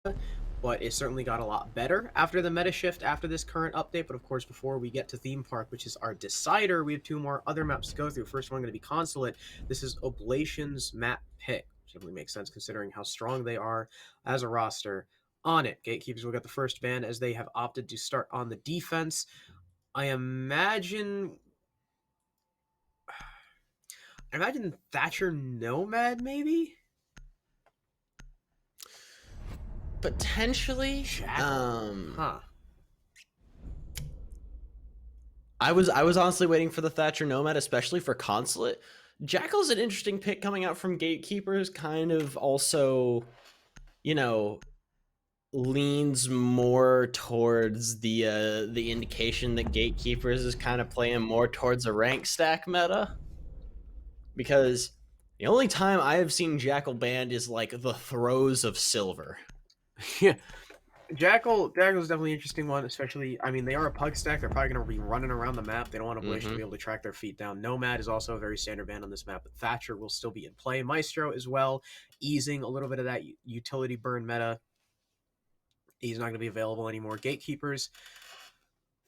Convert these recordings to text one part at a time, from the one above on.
but it certainly got a lot better after the meta shift after this current update. But of course, before we get to Theme Park, which is our decider, we have two more other maps to go through. First one going to be Consulate. This is Oblation's map pick, which definitely makes sense considering how strong they are as a roster on it. Gatekeepers will get the first ban as they have opted to start on the defense. I imagine Thatcher Nomad, maybe? Potentially. JACKAL. Huh. I was honestly waiting for the Thatcher Nomad, especially for Consulate. JACKAL's an interesting pick coming out from Gatekeepers, kind of also, you know, leans more towards the indication that Gatekeepers is kind of playing more towards a rank stack meta. Because the only time I have seen JACKAL banned is like the throes of silver. Yeah. Jackal's definitely an interesting one, especially, I mean, they are a pug stack. They're probably going to be running around the map. They don't want Oblation to be able to track their feet down. Nomad is also a very standard ban on this map, but Thatcher will still be in play. Maestro as well, easing a little bit of that utility burn meta. He's not going to be available anymore. Gatekeepers.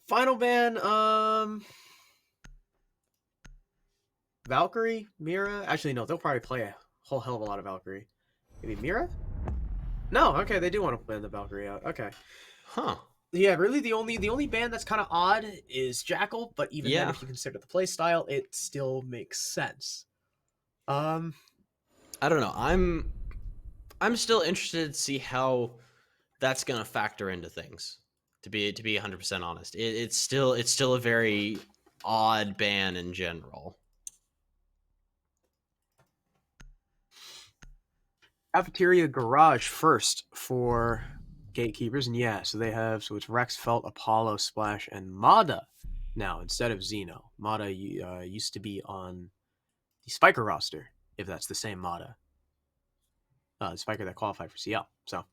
Final ban, Valkyrie, Mira. Actually, no, they'll probably play a whole hell of a lot of Valkyrie. Maybe Mira? No, okay, they do want to ban the Valkyrie out. Okay. Huh. Yeah, really the only band that's kind of odd is JACKAL, but even then, if you consider the play style, it still makes sense. I don't know. I'm still interested to see how that's gonna factor into things. To be 100% honest, it's still a very odd ban in general. Cafeteria Garage first for Gatekeepers, and yeah, so it's Rex, Felt, Apollo, Splash, and Mada now instead of Xeno. Mada used to be on the Spiker roster, if that's the same Mada. The Spiker that qualified for CL. So,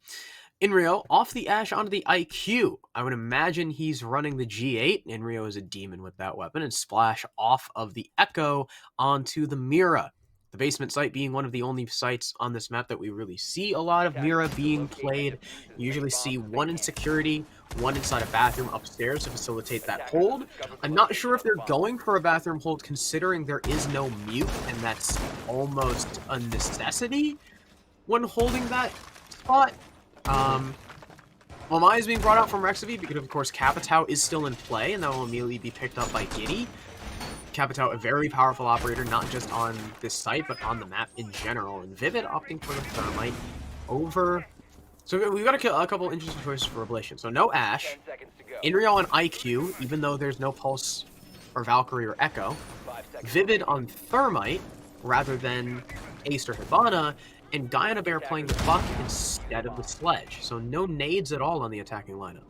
Inrio, off the Ash onto the IQ. I would imagine he's running the G8. Inrio is a demon with that weapon. And Splash off of the Echo onto the Mira. The basement site being one of the only sites on this map that we really see a lot of Mira being played. You usually see one in security, one inside a bathroom upstairs to facilitate that hold. I'm not sure if they're going for a bathroom hold considering there is no mute, and that's almost a necessity when holding that spot. Well, Maya is being brought out from Rexavy because, of course, Capitao is still in play, and that will immediately be picked up by Giddy. Capitao, a very powerful operator, not just on this site, but on the map in general. And Vivid opting for the Thermite over... So we've got a couple interesting choices for Oblation. So no Ash, Inrio on IQ, even though there's no Pulse or Valkyrie or Echo. Vivid on Thermite, rather than Ace or Hibana, and Guyana Bear playing the Buck instead of the Sledge. So no nades at all on the attacking lineup.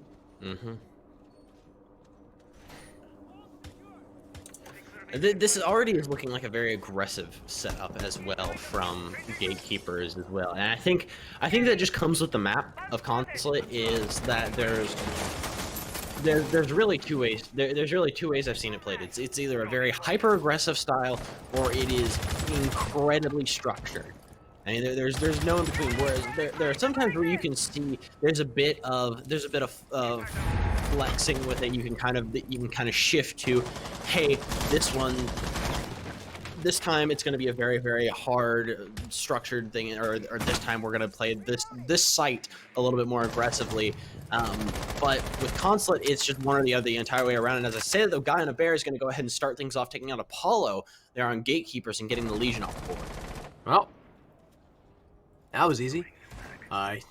This already is looking like a very aggressive setup as well from Gatekeepers as well, and I think that just comes with the map of Consulate is that there's really two ways. There's really two ways I've seen it played. It's either a very hyper aggressive style or it is incredibly structured. I mean, there's no in between. Whereas there are sometimes where you can see there's a bit of flexing with it. You can kind of shift to, hey, this time it's going to be a very, very hard structured thing, or this time we're going to play this site a little bit more aggressively. But with Consulate, it's just one or the other the entire way around. And as I said, the guy on a bear is going to go ahead and start things off, taking out Apollo there on Gatekeepers and getting the Legion off the board. Well, that was easy.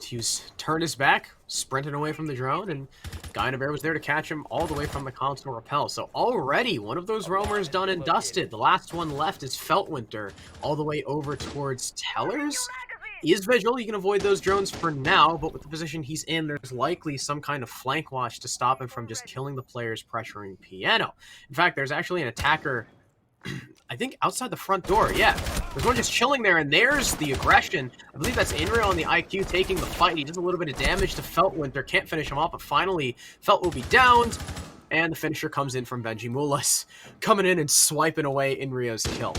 He turned his back, sprinted away from the drone, and Guyana Bear was there to catch him all the way from the console rappel. So already one of those roamers done and dusted. The last one left is Feltwinter, all the way over towards Tellers. He is visual, you can avoid those drones for now, but with the position he's in, there's likely some kind of flank watch to stop him from just killing the players pressuring Piano. In fact, there's actually an attacker, I think, outside the front door. Yeah, there's one just chilling there, and there's the aggression. I believe that's Inrio on the IQ taking the fight. He does a little bit of damage to Feltwinter. Can't finish him off, but finally, Felt will be downed, and the finisher comes in from Benji Mulas, coming in and swiping away Inrio's kill.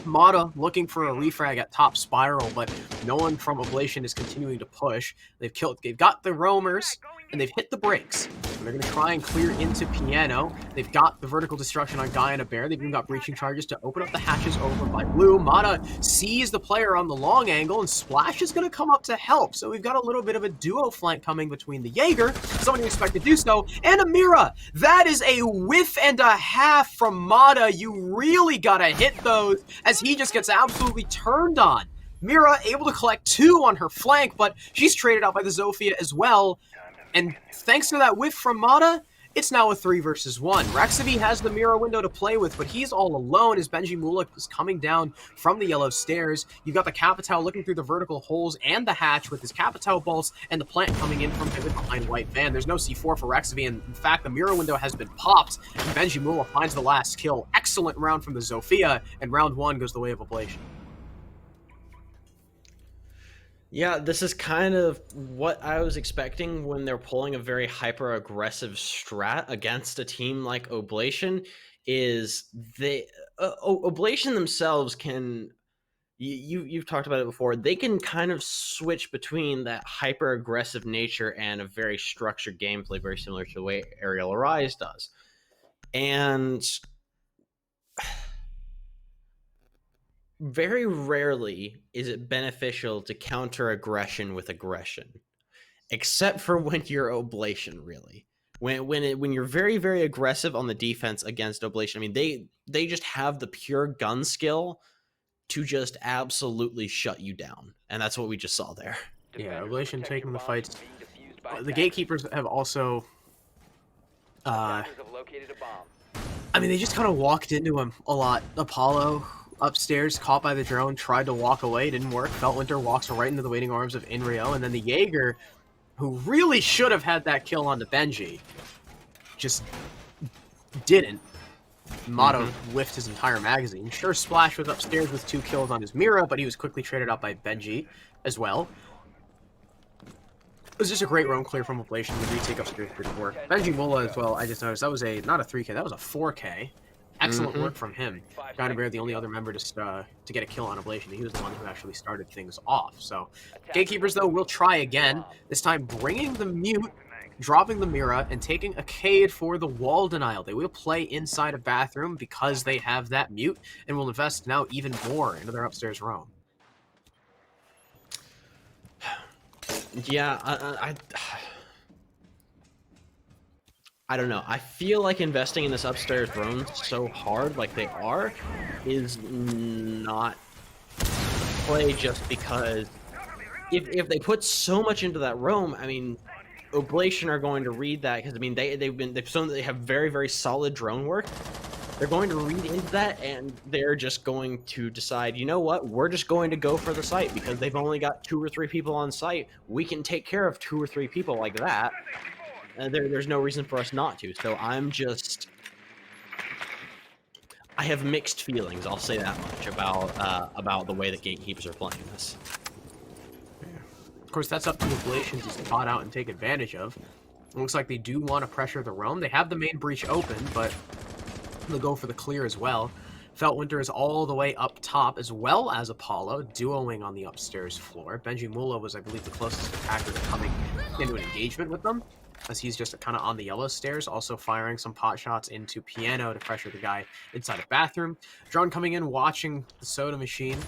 Mata looking for a refrag at top spiral, but no one from Oblation is continuing to push. They've got the roamers, and they've hit the brakes. They're going to try and clear into Piano. They've got the vertical destruction on Guy and a Bear. They've even got breaching charges to open up the hatches over by Blue. Mata sees the player on the long angle, and Splash is going to come up to help. So we've got a little bit of a duo flank coming between the Jaeger, someone you expect to do so, and Amira. That is a whiff and a half from Mata. You really got to hit those as he just gets absolutely turned on. Mira able to collect 2 on her flank, but she's traded out by the Zofia as well. And thanks to that whiff from Mata, it's now a 3 versus 1. Rexavy has the Mira window to play with, but he's all alone as Benji Mulek is coming down from the yellow stairs. You've got the Capitao looking through the vertical holes and the hatch with his Capitao bolts, and the plant coming in from Vivid behind White Van. There's no C4 for Rexavy, and in fact, the Mira window has been popped, and Benji Mulek finds the last kill. Excellent round from the Zofia, and round 1 goes the way of Oblation. Yeah, this is kind of what I was expecting when they're pulling a very hyper-aggressive strat against a team like Oblation. Is they Oblation themselves can, you've talked about it before, they can kind of switch between that hyper-aggressive nature and a very structured gameplay, very similar to the way Aerial Arise does. And very rarely is it beneficial to counter aggression with aggression, except for when you're Oblation, really. When you're very, very aggressive on the defense against Oblation, I mean, they just have the pure gun skill to just absolutely shut you down, and that's what we just saw there. Yeah, Oblation taking the fights. The Gatekeepers have also, I mean, they just kind of walked into him a lot. Apollo upstairs, caught by the drone, tried to walk away, didn't work. Feltwinter walks right into the waiting arms of Inrio, and then the Jaeger, who really should have had that kill onto Benji, just didn't. Motto whiffed his entire magazine. Sure, Splash was upstairs with 2 kills on his Mira, but he was quickly traded out by Benji as well. It was just a great roam clear from Oblation. The retake upstairs didn't work. Benji Mula as well, I just noticed, that was not a 3K, that was a 4K. Excellent work from him. Guy and Bear, the only other member to get a kill on Oblation. He was the one who actually started things off. So, Gatekeepers, though, will try again. This time bringing the mute, dropping the Mira, and taking a Cade for the wall denial. They will play inside a bathroom because they have that mute, and will invest now even more into their upstairs roam. Yeah, I don't know. I feel like investing in this upstairs roam so hard like they are is not play, just because if they put so much into that roam, I mean, Oblation are going to read that, because I mean they've shown that they have very, very solid drone work. They're going to read into that, and they're just going to decide, you know what, we're just going to go for the site because they've only got 2 or 3 people on site. We can take care of 2 or 3 people like that. There's no reason for us not to. So I have mixed feelings, I'll say that much, about the way that Gatekeepers are playing this. Of course, that's up to Oblation to spot out and take advantage of. It looks like they do want to pressure the roam. They have the main breach open, but they'll go for the clear as well. Feltwinter is all the way up top, as well as Apollo, duoing on the upstairs floor. Benji Mula was, I believe, the closest attacker to coming into an engagement with them, as he's just kind of on the yellow stairs, also firing some pot shots into Piano to pressure the guy inside a bathroom. Drone coming in, watching the soda machine.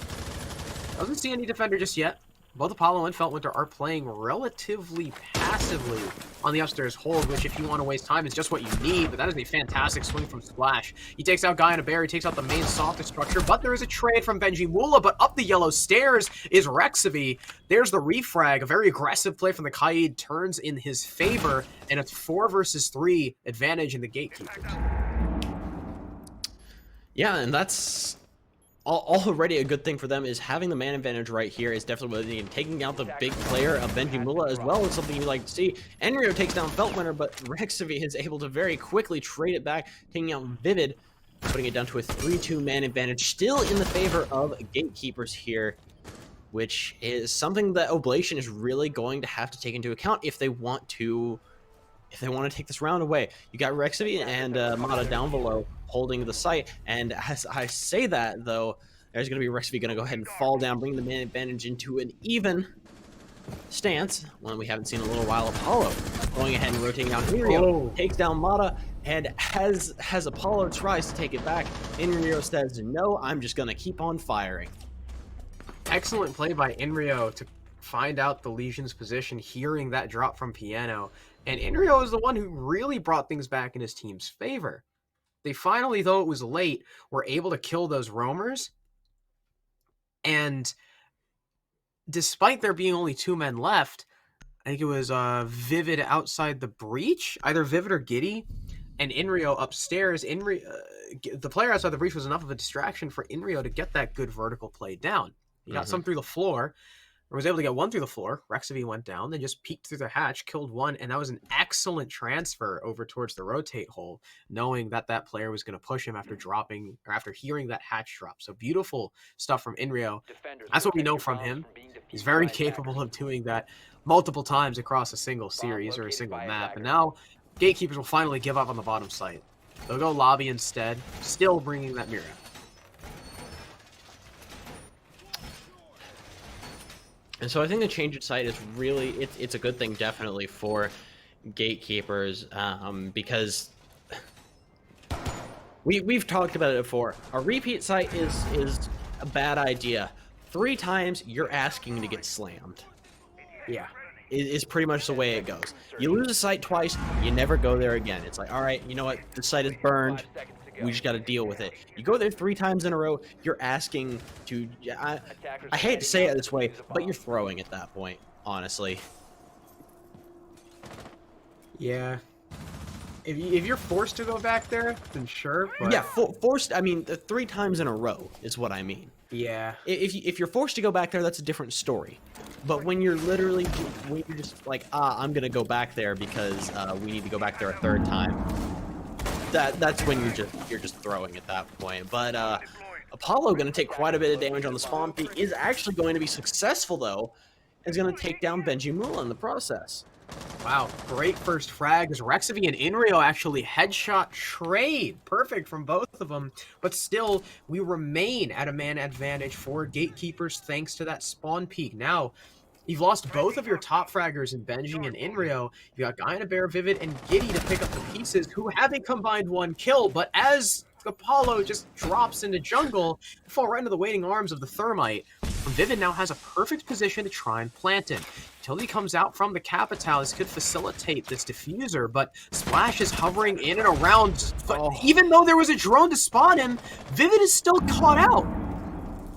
Doesn't see any defender just yet. Both Apollo and Feltwinter are playing relatively passively on the upstairs hold, which, if you want to waste time, is just what you need. But that is a fantastic swing from Splash. He takes out Guy and a Bear. He takes out the main soft structure, but there is a trade from Benji Mula. But up the yellow stairs is Rexavy. There's the refrag. A very aggressive play from the Kaid turns in his favor, and it's 4 versus 3 advantage in the Gatekeepers. Yeah, and that's already a good thing for them. Is having the man advantage right here is definitely what they need. Taking out the big player of Benji Mula as well is something you like to see. Enrio takes down Feltwinter, but Rexavy is able to very quickly trade it back, taking out Vivid, putting it down to a 3-2 man advantage, still in the favor of Gatekeepers here, which is something that Oblation is really going to have to take into account if they want to take this round away. You got Rexavy and Mata down below holding the site, and as I say that, though, There's going to be Rexy going to go ahead and fall down, bring the man advantage into an even stance, one we haven't seen in a little while. Apollo going ahead and rotating down. Inrio takes down Mata, and has Apollo tries to take it back. Inrio says, no, I'm just going to keep on firing. Excellent play by Inrio to find out the Legion's position, hearing that drop from Piano. And Inrio is the one who really brought things back in his team's favor. They finally, though it was late, were able to kill those roamers. And despite there being only 2 men left, I think it was Vivid outside the breach, either Vivid or Giddy, and Inrio upstairs. The player outside the breach was enough of a distraction for Inrio to get that good vertical play down. He got some through the floor, or was able to get one through the floor. Rexy went down, then just peeked through the hatch, killed one, and that was an excellent transfer over towards the rotate hole, knowing that that player was going to push him after dropping, or after hearing that hatch drop. So beautiful stuff from Inrio. That's what we know from him. He's very capable of doing that multiple times across a single series or a single map. And now Gatekeepers will finally give up on the bottom site. They'll go lobby instead, still bringing that mirror. And so I think the change at site is really, it's a good thing definitely for Gatekeepers, because we've talked about it before. A repeat site is a bad idea. 3 times you're asking to get slammed. Yeah. Is pretty much the way it goes. You lose a site twice, you never go there again. It's like, all right, you know what? The site is burned. We just got to deal with it. You go there 3 times in a row, you're asking to... I hate to say it this way, but you're throwing at that point, honestly. Yeah. If you're forced to go back there, then sure. But... Yeah, forced... I mean, 3 times in a row is what I mean. Yeah. If you're forced to go back there, that's a different story. But when you're literally... When you're just like, I'm going to go back there because we need to go back there a 3rd time... That's when you're just throwing at that point. But Apollo going to take quite a bit of damage on the spawn peak. Is actually going to be successful though. Is going to take down Benji Mula in the process. Wow, great first frag as Rexy and Inrio actually headshot trade. Perfect from both of them. But still, we remain at a man advantage for Gatekeepers thanks to that spawn peak. Now, you've lost both of your top fraggers in Benji and Inrio. You got Guy and a Bear, Vivid, and Giddy to pick up the pieces, who have a combined 1 kill. But as Apollo just drops into jungle, they fall right into the waiting arms of the Thermite. And Vivid now has a perfect position to try and plant him. Utility comes out from the Capital. This could facilitate this diffuser, but Splash is hovering in and around. Even though there was a drone to spawn him, Vivid is still caught out.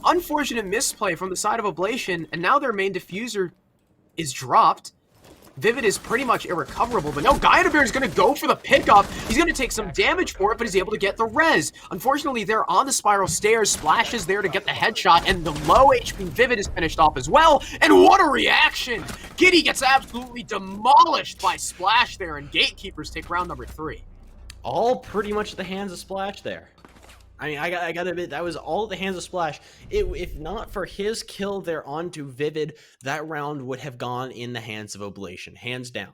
Unfortunate misplay from the side of Oblation, and now their main diffuser is dropped. Vivid is pretty much irrecoverable, but no, Guy-Bear is going to go for the pickup. He's going to take some damage for it, but he's able to get the res. Unfortunately, they're on the spiral stairs. Splash is there to get the headshot, and the low HP Vivid is finished off as well. And what a reaction! Giddy gets absolutely demolished by Splash there, and Gatekeepers take round number 3. All pretty much at the hands of Splash there. I mean, I gotta admit, that was all at the hands of Splash. If not for his kill there onto Vivid, that round would have gone in the hands of Oblation, hands down.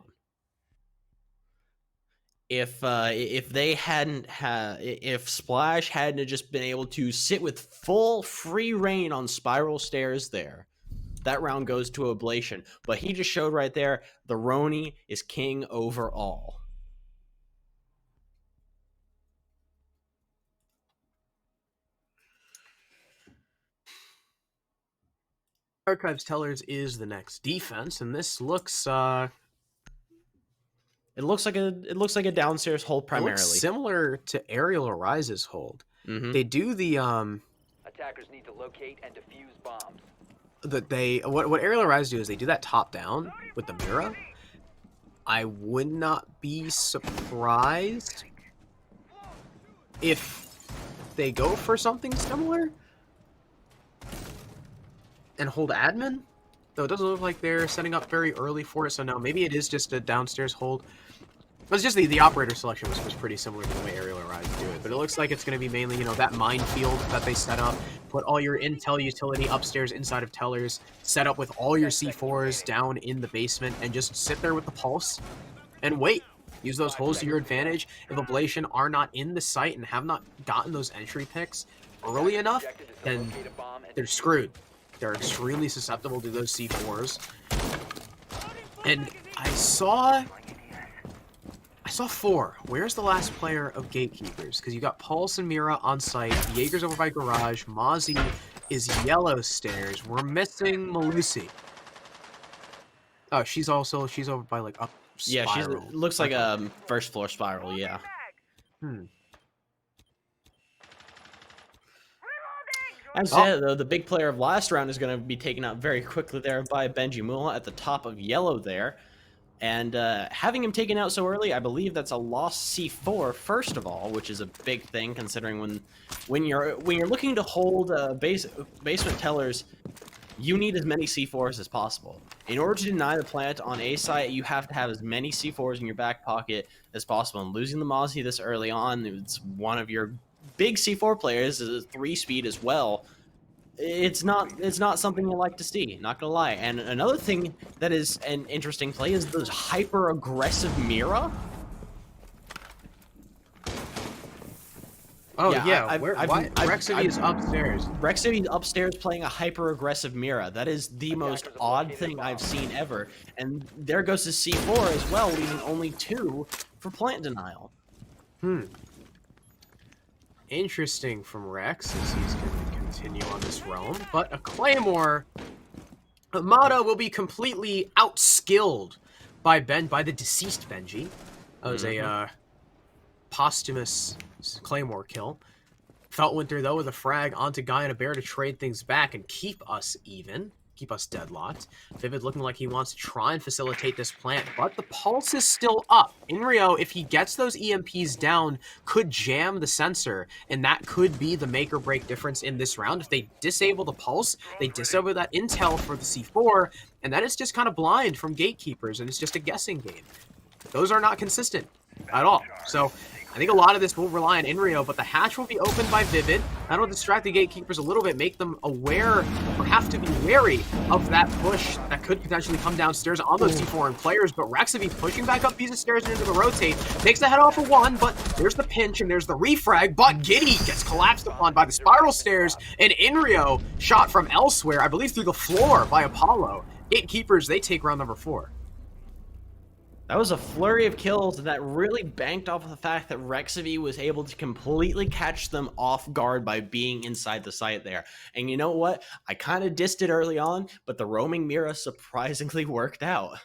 If they hadn't if Splash hadn't just been able to sit with full free reign on spiral stairs there, that round goes to Oblation. But he just showed right there, the Roni is king over all. Archives Tellers is the next defense, and this looks it looks like a downstairs hold primarily. Similar to Aerial Arise's hold. They do the attackers need to locate and defuse bombs. What Aerial Arise do is they do that top down with the mirror. I would not be surprised if they go for something similar and hold admin, though it doesn't look like they're setting up very early for it, so no, maybe it is just a downstairs hold. But it's just the operator selection was pretty similar to the way Aerial Arise do it, but it looks like it's going to be mainly, you know, that minefield that they set up, put all your intel utility upstairs inside of Tellers, set up with all your C4s down in the basement, and just sit there with the pulse and wait. Use those holes to your advantage. If Oblation are not in the site and have not gotten those entry picks early enough, then they're screwed. They're extremely susceptible to those C4s. And I saw 4. Where's the last player of Gatekeepers? Because you got Pulse and Mira on site. Jaeger's over by Garage. Mozzie is yellow stairs. We're missing Malusi. Oh, she's over by like up spiral. Yeah, she looks like a first floor spiral. Yeah. As said, though, the big player of last round is going to be taken out very quickly there by Benji Mula at the top of yellow there. And having him taken out so early, I believe that's a lost C4 first of all, which is a big thing considering when you're looking to hold basement tellers, you need as many C4s as possible. In order to deny the plant on A site, you have to have as many C4s in your back pocket as possible. And losing the Mozzie this early on, it's one of your big C4 players, is a 3-speed as well. It's not something you like to see, not gonna lie. And another thing that is an interesting play is those hyper-aggressive Mira. Oh yeah, Rexivy is upstairs. Rexivy is upstairs playing a hyper-aggressive Mira. That is the most odd thing I've seen ever. And there goes his C4 as well, leaving only 2 for plant denial. Interesting from Rex, as he's going to continue on this roam. But a Claymore, Amada will be completely outskilled by the deceased Benji. That was a posthumous Claymore kill. Feltwinter, though, with a frag onto Guy and a Bear to trade things back and keep us even. Keep us deadlocked. Vivid looking like he wants to try and facilitate this plant, but the pulse is still up. Inrio, if he gets those EMPs down, could jam the sensor, and that could be the make or break difference in this round. If they disable the pulse, they disable that intel for the C4, and then it's just kind of blind from Gatekeepers, and it's just a guessing game. Those are not consistent at all. So I think a lot of this will rely on Inrio, but the hatch will be opened by Vivid. That'll distract the Gatekeepers a little bit, make them aware, or have to be wary of that push that could potentially come downstairs on those C4 players. But Rexivy pushing back up these stairs into the rotate, takes the head off of one, but there's the pinch and there's the refrag, but Giddy gets collapsed upon by the spiral stairs, and Inrio shot from elsewhere, I believe through the floor by Apollo. Gatekeepers, they take round number 4. That was a flurry of kills that really banked off of the fact that Rexivy was able to completely catch them off guard by being inside the site there. And you know what? I kind of dissed it early on, but the roaming Mira surprisingly worked out.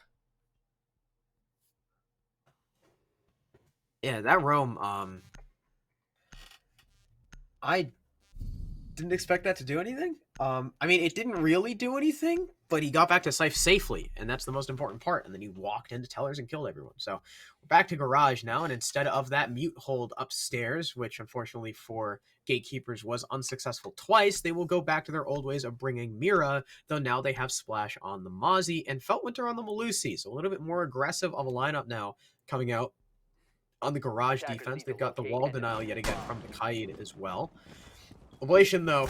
Yeah, that roam, I didn't expect that to do anything. I mean, it didn't really do anything, but he got back to Scythe safely, and that's the most important part. And then he walked into Tellers and killed everyone. So we're back to Garage now, and instead of that mute hold upstairs, which unfortunately for Gatekeepers was unsuccessful twice, they will go back to their old ways of bringing Mira, though now they have Splash on the Mozzie and Feltwinter on the Malusi. So a little bit more aggressive of a lineup now coming out on the Garage defense. They've got the wall denial yet again from the Kaid as well. Oblation, though,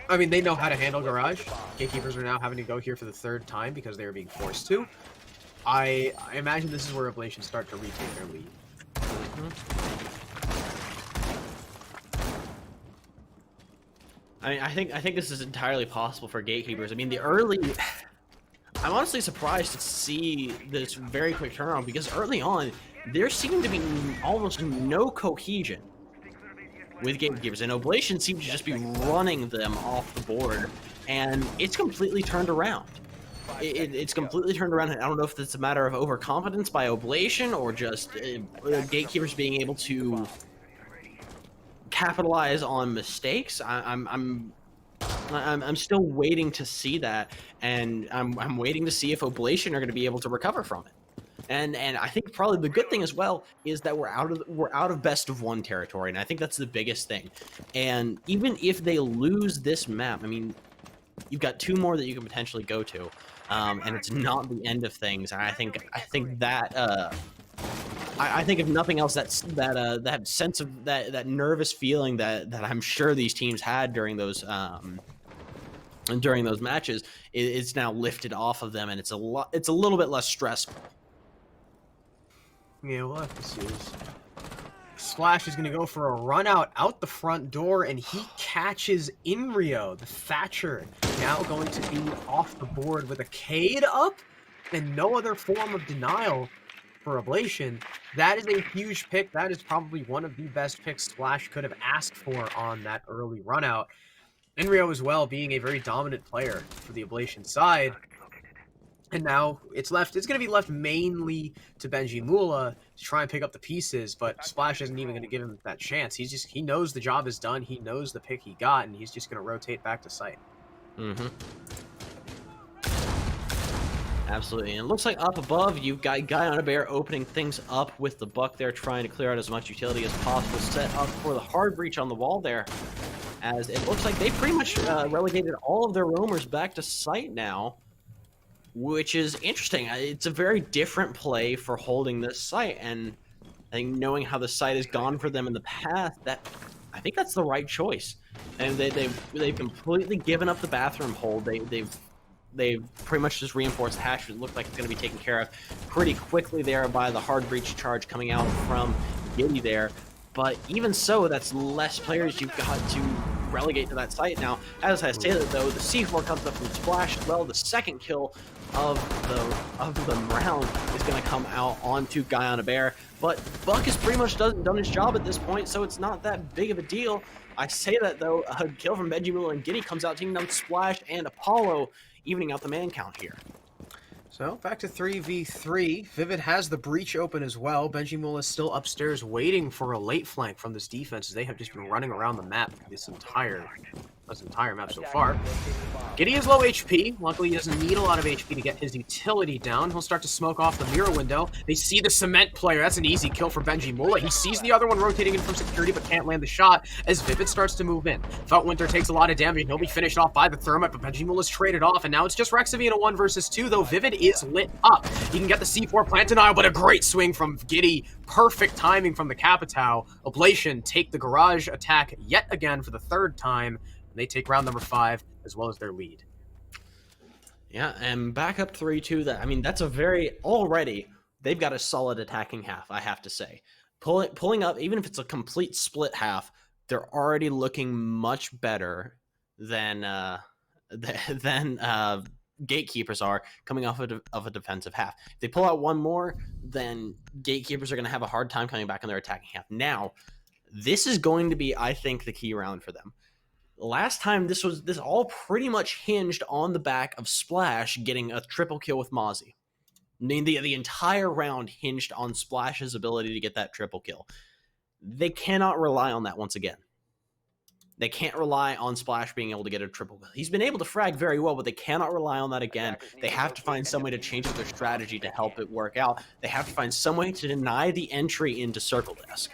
I mean, they know how to handle Garage. Gatekeepers are now having to go here for the 3rd time because they are being forced to. I imagine this is where Oblation start to retake their lead. I mean, I think this is entirely possible for Gatekeepers. I mean, I'm honestly surprised to see this very quick turnaround because early on, there seemed to be almost no cohesion with Gatekeepers, and Oblation seemed to just be running them off the board, and it's completely turned around. It's completely turned around, and I don't know if it's a matter of overconfidence by Oblation or just Gatekeepers being able to capitalize on mistakes. I'm still waiting to see that, and I'm waiting to see if Oblation are going to be able to recover from it. And I think probably the good thing as well is that we're out of best of 1 territory, and I think that's the biggest thing. And even if they lose this map, I mean, you've got 2 more that you can potentially go to, and it's not the end of things. And I think that I think if nothing else, that sense of that nervous feeling that I'm sure these teams had during those matches is now lifted off of them, and it's a little bit less stressful. Yeah, we'll have to see. Splash is going to go for a run out the front door, and he catches Inrio, the Thatcher, now going to be off the board with a Cade up and no other form of denial for Oblation. That is a huge pick. That is probably one of the best picks Splash could have asked for on that early run out. Inrio as well being a very dominant player for the Oblation side. And now it's going to be left mainly to Benji Mula to try and pick up the pieces, but Splash isn't even going to give him that chance. He knows the job is done, he knows the pick he got, and he's just going to rotate back to site. Absolutely. And it looks like up above, you've got Guy on a Bear opening things up with the Buck there, trying to clear out as much utility as possible, set up for the hard breach on the wall there, as it looks like they pretty much relegated all of their roamers back to site now, which is interesting. It's a very different play for holding this site, and I think knowing how the site has gone for them in the past, I think that's the right choice. And they've completely given up the bathroom hold. They've pretty much just reinforced the hash. It looked like it's going to be taken care of pretty quickly there by the hard breach charge coming out from Giddy there. But even so, that's less players you've got to relegate to that site now. As I say that though, the C4 comes up from Splash as well. The second kill of the round is going to come out onto Guy on a Bear. But Buck has pretty much done his job at this point, so it's not that big of a deal. I say that though, a kill from Benji Mula and Giddy comes out, taking down Splash and Apollo, evening out the man count here. So, back to 3v3. Vivid has the breach open as well. Benji Mula is still upstairs waiting for a late flank from this defense, as they have just been running around the map this entire map so far. Giddy is low HP. Luckily, he doesn't need a lot of HP to get his utility down. He'll start to smoke off the mirror window. They see the cement player. That's an easy kill for Benji Mula. He sees the other one rotating in from security, but can't land the shot as Vivid starts to move in. Feltwinter takes a lot of damage, and he'll be finished off by the thermite, but Benji Mula's traded off, and now it's just Rexavi in a 1 versus 2, though Vivid is lit up. He can get the C4 plant denial, but a great swing from Giddy. Perfect timing from the Capitao. Oblation take the garage attack yet again for the third time. They take round number 5 as well as their lead. Yeah, and back up 3-2. That's a very already they've got a solid attacking half, I have to say. Pulling up, even if it's a complete split half, they're already looking much better than Gatekeepers are coming off of a defensive half. If they pull out one more, then Gatekeepers are going to have a hard time coming back on their attacking half. Now, this is going to be, I think, the key round for them. Last time, this all pretty much hinged on the back of Splash getting a triple kill with Mozzie. The entire round hinged on Splash's ability to get that triple kill. They cannot rely on that once again. They can't rely on Splash being able to get a triple kill. He's been able to frag very well, but they cannot rely on that again. They have to find some way to change up their strategy to help it work out. They have to find some way to deny the entry into Circle Desk.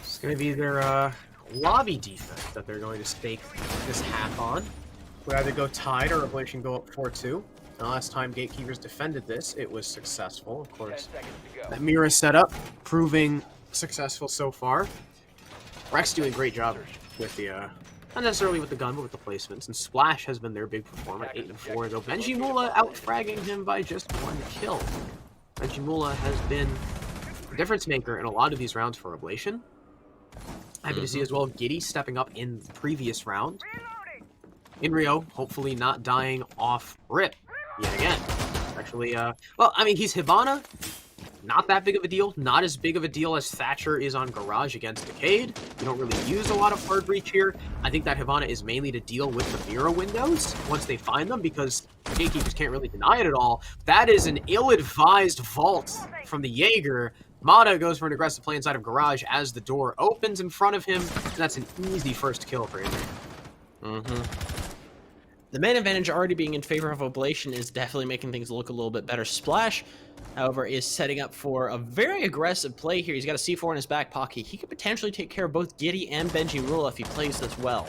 It's going to be their lobby defense that they're going to stake this half on. We either go tied or Oblation go up 4-2. The last time Gatekeepers defended this, it was successful. Of course, that mirror setup proving successful so far. Rex doing a great job with the, not necessarily with the gun, but with the placements. And Splash has been their big performer, 8-4, though Benji Mula out-fragging him by just 1 kill. Benji Mula has been a difference maker in a lot of these rounds for Oblation. Happy to see as well Giddy stepping up in the previous round. Inrio, hopefully not dying off rip yet again. Actually, he's Hibana. Not that big of a deal. Not as big of a deal as Thatcher is on Garage against Decade. You don't really use a lot of hard breach here. I think that Hibana is mainly to deal with the mirror windows once they find them, because Gatekeepers can't really deny it at all. That is an ill-advised vault from the Jaeger. Mata goes for an aggressive play inside of Garage as the door opens in front of him, and that's an easy first kill for him. The main advantage already being in favor of Oblation is definitely making things look a little bit better. Splash, however, is setting up for a very aggressive play here. He's got a C4 in his back pocket. He could potentially take care of both Giddy and Benji Mula if he plays this well.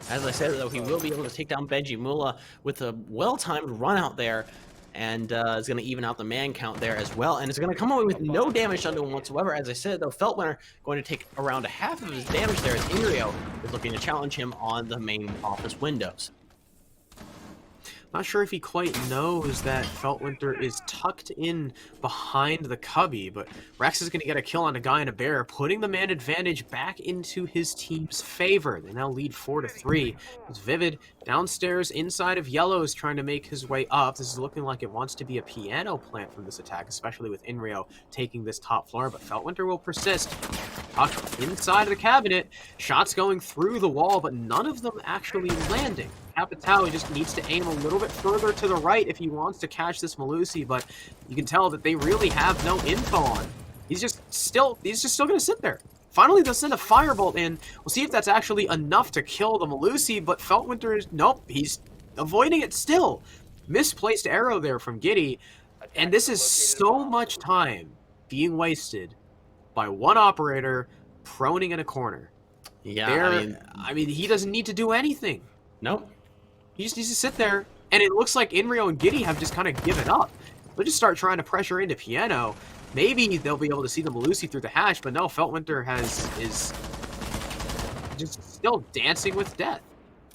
As I said, though, he will be able to take down Benji Mula with a well-timed run out there. and is going to even out the man count there as well, and it's going to come away with no damage done to him whatsoever. As I said, though, Feltwinter going to take around a half of his damage there as Inrio is looking to challenge him on the main office windows. Not sure if he quite knows that Feltwinter is tucked in behind the cubby, but Rex is going to get a kill on a guy and a bear, putting the man advantage back into his team's favor. They now lead 4-3. It's Vivid downstairs inside of Yellow is trying to make his way up. This is looking like it wants to be a piano plant from this attack, especially with Inrio taking this top floor, but Feltwinter will persist. Tucked inside of the cabinet, shots going through the wall, but none of them actually landing. Capitao just needs to aim a little bit further to the right if he wants to catch this Malusi, but you can tell that they really have no info on him. He's just still going to sit there. Finally, they'll send a firebolt in. We'll see if that's actually enough to kill the Malusi, but Feltwinter is... Nope, he's avoiding it still. Misplaced arrow there from Giddy, and this is so much time being wasted by one operator proning in a corner. Yeah, I mean, he doesn't need to do anything. Nope. He just needs to sit there, and it looks like Inrio and Giddy have just kind of given up. They'll just start trying to pressure into Piano. Maybe they'll be able to see the Malusi through the hatch, but no, Feltwinter is just still dancing with death.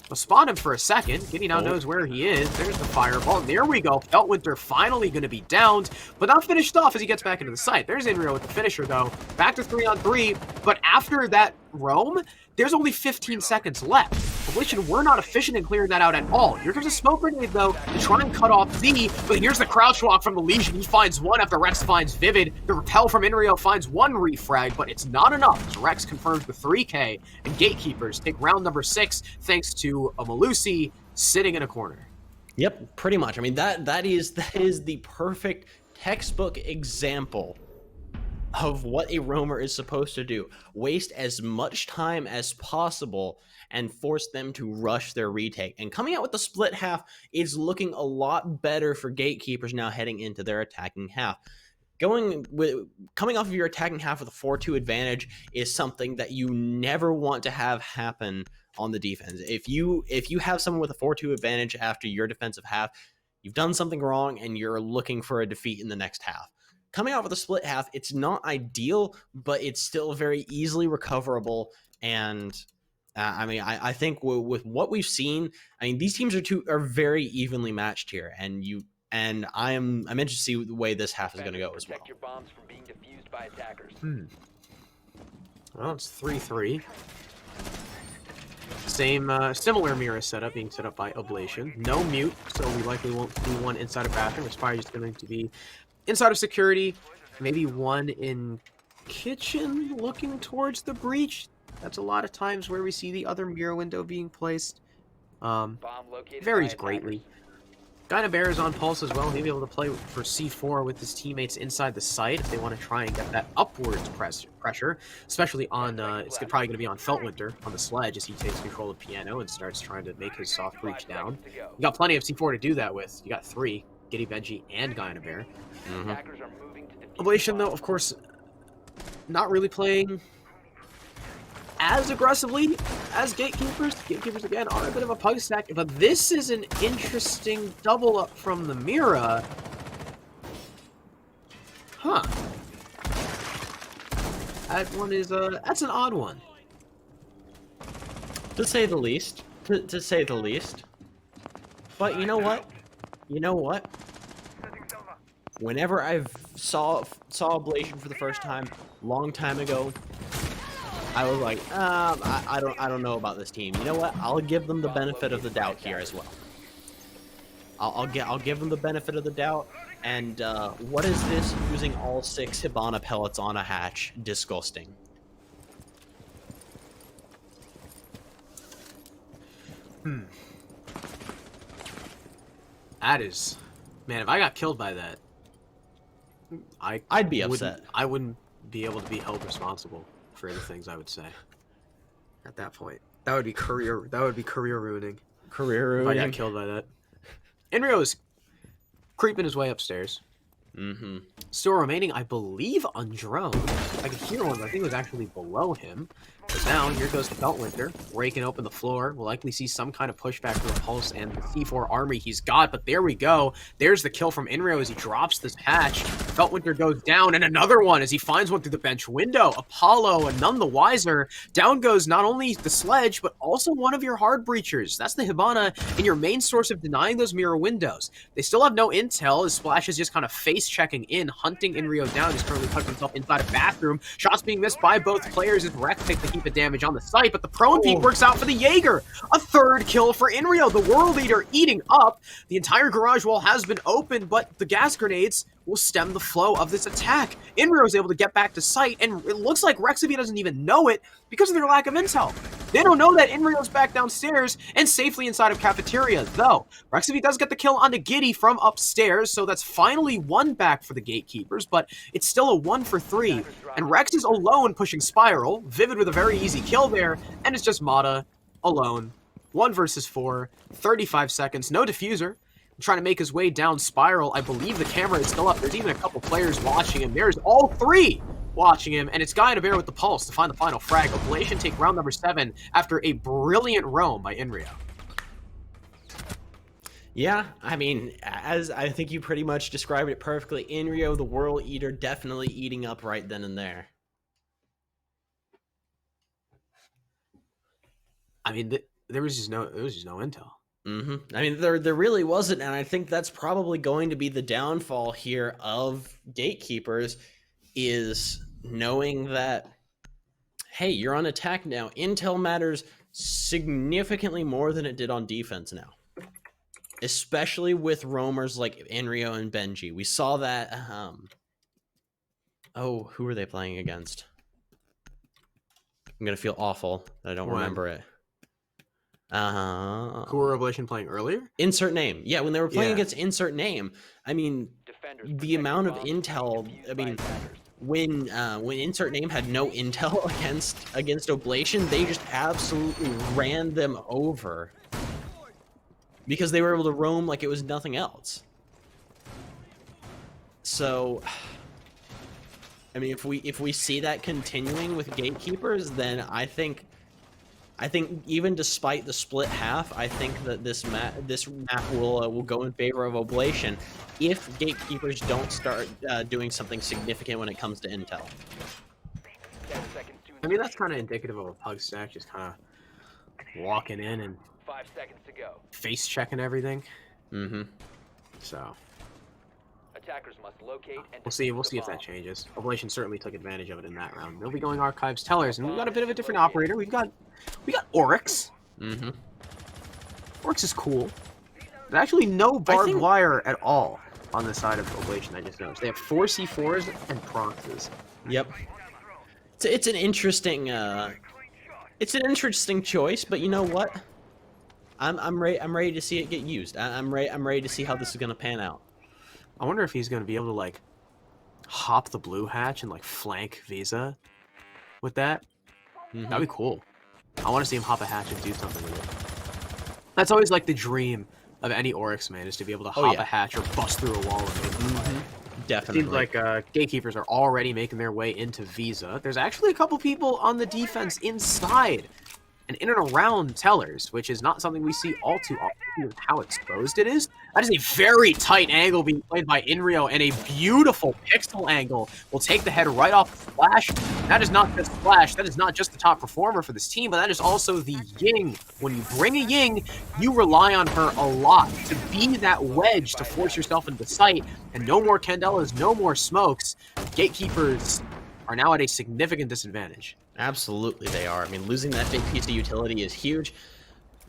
We'll spot him for a second. Giddy now knows where he is. There's the fireball. There we go. Feltwinter finally going to be downed, but not finished off as he gets back into the site. There's Inrio with the finisher, though. Back to 3-on-3, but after that roam, there's only 15 seconds left. OBLATION, we're not efficient in clearing that out at all. Here comes a smoke grenade, though, to try and cut off Z, but here's the crouch walk from the Legion. He finds one after Rex finds Vivid. The repel from Inrio finds one refrag, but it's not enough as Rex confirms the 3K, and Gatekeepers take round number 6 thanks to a Malusi sitting in a corner. Yep, pretty much. I mean, that is the perfect textbook example of what a roamer is supposed to do. Waste as much time as possible and force them to rush their retake. And coming out with the split half is looking a lot better for Gatekeepers now heading into their attacking half. Coming off of your attacking half with a 4-2 advantage is something that you never want to have happen on the defense. If you have someone with a 4-2 advantage after your defensive half, you've done something wrong and you're looking for a defeat in the next half. Coming out with a split half, it's not ideal, but it's still very easily recoverable. And I mean, I think with what we've seen, I mean, these teams are very evenly matched here, and I'm interested to see the way this half is going to go as well. Protect your bombs from being defused by attackers. Well, it's 3-3. Same, similar mirror setup being set up by OBLATION. No mute, so we likely won't see one inside of bathroom. It's probably just going to be inside of security. Maybe one in kitchen looking towards the breach. That's a lot of times where we see the other mirror window being placed. Bomb located Varies by greatly. Gyna Bear is on pulse as well. He'll be able to play for C4 with his teammates inside the site if they want to try and get that upwards pressure, especially on, it's probably going to be on Feltwinter on the sledge as he takes control of Piano and starts trying to make his soft breach down. You got plenty of C4 to do that with. You got 3, Giddy, Benji, and Gyna Bear. Attackers are moving to defuse OBLATION, though, bombs. of course, not really playing as aggressively as Gatekeepers. Gatekeepers, again, are a bit of a pug stack, but this is an interesting double up from the Mira. Huh. That one is, that's an odd one. To say the least. To say the least. But you know what? You know what? Whenever I saw OBLATION for the first time, long time ago, I was like, I don't know about this team. You know what? I'll give them the benefit of the doubt here as well. I'll give them the benefit of the doubt. And what is this? Using all 6 Hibana pellets on a hatch? Disgusting. That is, man. If I got killed by that, I'd be upset. I wouldn't be able to be held responsible for the things I would say at that point. That would be career ruining. Career If I ruining. got killed by that. Inrio is creeping his way upstairs. Still remaining, I believe, on drone. I could hear one, but I think it was actually below him. But now, here goes the Beltwinter, raking open the floor. We'll likely see some kind of pushback through a Pulse and the C4 armory he's got, but there we go. There's the kill from Inrio as he drops this hatch. Beltwinter goes down, and another one as he finds one through the bench window. Apollo, and none the wiser. Down goes not only the Sledge, but also one of your hard breachers. That's the Hibana and your main source of denying those mirror windows. They still have no intel, as Splash is just kind of face-checking in, hunting Inrio down. He's currently tucked himself inside a bathroom. Shots being missed by both players as Rex takes the heap of damage on the site, but the prone peek works out for the Jaeger. A third kill for Inrio, the world leader, eating up. The entire garage wall has been opened, but the gas grenades will stem the flow of this attack. Inrio is able to get back to site, and it looks like Rexavy doesn't even know it because of their lack of intel. They don't know that Inrio's back downstairs and safely inside of cafeteria, though. Rexavy does get the kill onto Giddy from upstairs, so that's finally one back for the Gatekeepers, but it's still a 1 for 3. And Rex is alone pushing Spiral, Vivid with a very easy kill there, and it's just Mata alone. 1 versus 4, 35 seconds, no diffuser. Trying to make his way down Spiral. I believe the camera is still up. There's even a couple players watching him. There's all 3 watching him, and it's Guy and a Bear with the Pulse to find the final frag. OBLATION take round number 7 after a brilliant roam by Inrio. Yeah, I mean, as I think you pretty much described it perfectly, Inrio, the World Eater, definitely eating up right then and there. I mean, there was just no intel. I mean, there really wasn't, and I think that's probably going to be the downfall here of Gatekeepers, is knowing that, hey, you're on attack now. Intel matters significantly more than it did on defense now, especially with roamers like Inrio and Benji. We saw that. Oh, who were they playing against? I'm gonna feel awful that I don't remember it. Who were OBLATION playing earlier? Insert name. Yeah, when they were playing against Insert Name, I mean, the amount of intel. I mean, when Insert Name had no intel against OBLATION, they just absolutely ran them over because they were able to roam like it was nothing else. So, I mean, if we see that continuing with Gatekeepers, then I think even despite the split half, I think that this map will go in favor of OBLATION if Gatekeepers don't start doing something significant when it comes to intel. I mean, that's kind of indicative of a pug stack, just kind of walking in and 5 seconds to go. face checking everything. Mm-hmm. So Attackers must locate and we'll see if that changes. OBLATION certainly took advantage of it in that round. They'll be going Archives Tellers, and we've got a bit of a different operator. We got Oryx. Mm-hmm. Oryx is cool. There's actually no barbed wire at all on the side of OBLATION, I just noticed. They have 4 C4s and Proxes. Yep. It's an interesting choice, but you know what? I'm ready to see it get used. I'm ready to see how this is gonna pan out. I wonder if he's gonna be able to like hop the blue hatch and like flank Visa with that. Mm-hmm. That'd be cool. I want to see him hop a hatch and do something with it. That's always like the dream of any Oryx man, is to be able to hop a hatch or bust through a wall and make it. Definitely. It seems like Gatekeepers are already making their way into Visa. There's actually a couple people on the defense inside and in and around Tellers, which is not something we see all too often with how exposed it is. That is a very tight angle being played by Inrio, and a beautiful pixel angle will take the head right off the Splash. That is not just Splash, that is not just the top performer for this team, but that is also the Ying. When you bring a Ying, you rely on her a lot to be that wedge to force yourself into sight, and no more Candelas, no more smokes. Gatekeepers are now at a significant disadvantage. Absolutely they are. I mean, losing that big piece of utility is huge.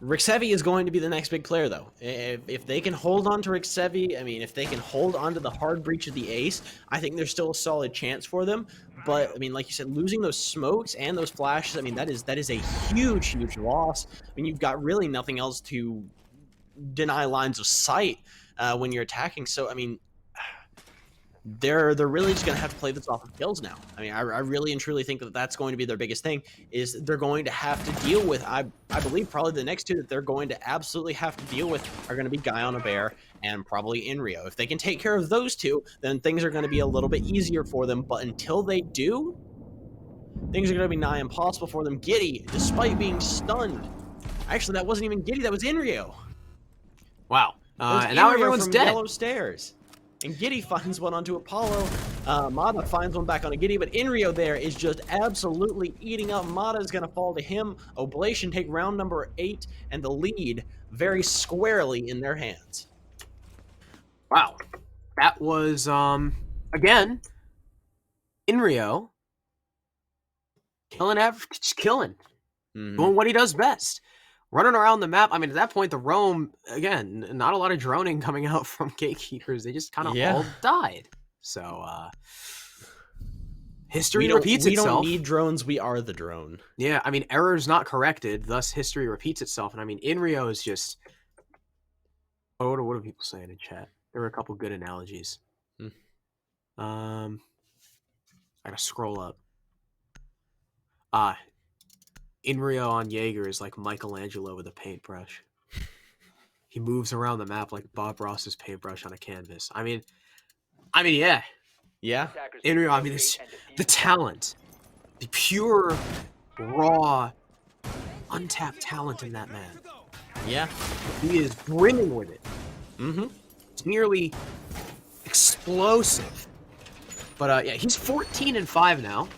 Rixevi is going to be the next big player, though. If they can hold on to Rixevi, I mean, if they can hold on to the hard breach of the ace, I think there's still a solid chance for them. But, I mean, like you said, losing those smokes and those flashes, I mean, that is a huge, huge loss. I mean, you've got really nothing else to deny lines of sight when you're attacking. So, I mean, they're really just going to have to play this off of kills now. I mean, I really and truly think that that's going to be their biggest thing, is they're going to have to deal with, I believe probably the next two that they're going to absolutely have to deal with are going to be Guy on a Bear and probably Inrio. If they can take care of those two, then things are going to be a little bit easier for them. But until they do, Things are going to be nigh impossible for them. Giddy, despite being stunned. Actually, that wasn't even Giddy, that was Inrio. Wow. That was And now Inrio everyone's from dead. Yellow Stairs. And Giddy finds one onto Apollo. Mata finds one back on a Giddy, but Inrio there is just absolutely eating up. Mata is going to fall to him. Oblation take round number 8 and the lead very squarely in their hands. Wow. That was, again, Inrio killing. Doing what he does best. Running around the map. I mean, at that point, the roam, again, not a lot of droning coming out from Gatekeepers. They just kind of all died. So, history repeats itself. We don't need drones. We are the drone. Yeah, I mean, errors not corrected. Thus, history repeats itself. And I mean, Inrio is just... Oh, what are people saying in chat? There were a couple good analogies. I gotta scroll up. Inrio on Jaeger is like Michelangelo with a paintbrush. He moves around the map like Bob Ross's paintbrush on a canvas. I mean, yeah. Yeah. Inrio, I mean, it's the talent, the pure, raw, untapped talent in that man. Yeah. He is brimming with it. It's nearly explosive. But yeah, he's 14-5 now.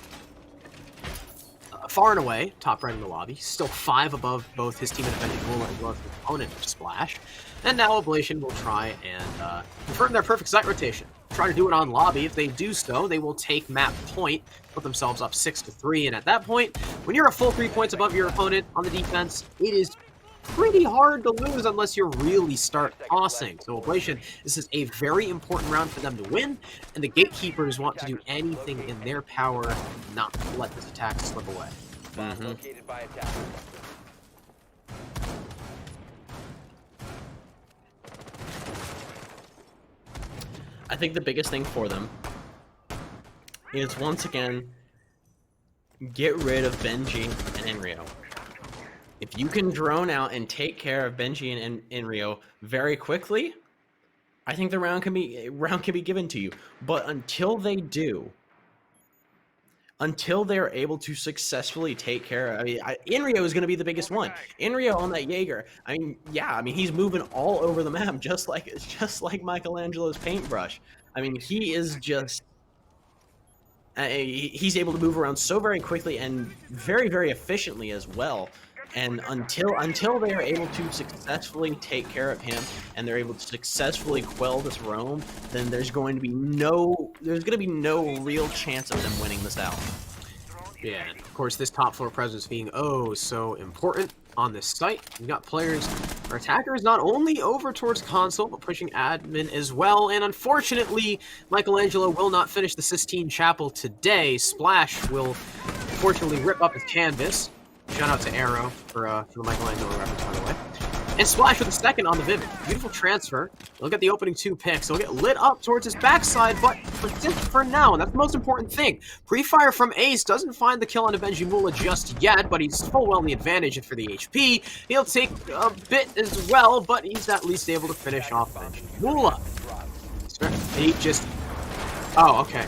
Far and away, top right in the lobby. Still 5 above both his team and Avenging as well as his opponent, Splash. And now Oblation will try and confirm their perfect site rotation. Try to do it on lobby. If they do so, they will take map point, put themselves up 6-3. And at that point, when you're a full 3 points above your opponent on the defense, it is pretty hard to lose unless you really start tossing. So Oblation, this is a very important round for them to win, and the Gatekeepers want to do anything in their power not to let this attack slip away. Located by attackers. I think the biggest thing for them is, once again, get rid of Benji and Inrio. If you can drone out and take care of Benji and Inrio very quickly, I think the round can be given to you. But until they do, until they're able to successfully take care of, Inrio is going to be the biggest one. Inrio on that Jaeger. I mean, yeah, I mean, he's moving all over the map, just like Michelangelo's paintbrush. I mean, he is just. He's able to move around so very quickly and very, very efficiently as well. And until they are able to successfully take care of him and they're able to successfully quell this roam, then there's going to be no real chance of them winning this out. Yeah, and of course, this top floor presence being so important on this site. We've got players or attackers not only over towards console, but pushing admin as well. And unfortunately, Michelangelo will not finish the Sistine Chapel today. Splash will unfortunately rip up his canvas. Shout out to Arrow for the Michelangelo reference, by the way. And Splash with a second on the Vivid. Beautiful transfer. Look at the opening 2 picks. He'll get lit up towards his backside, but persist for now, and that's the most important thing. Pre-fire from Ace doesn't find the kill on Benji Mula just yet, but he's full well in the advantage for the HP. He'll take a bit as well, but he's at least able to finish off Benji Mula. He just... Oh, okay.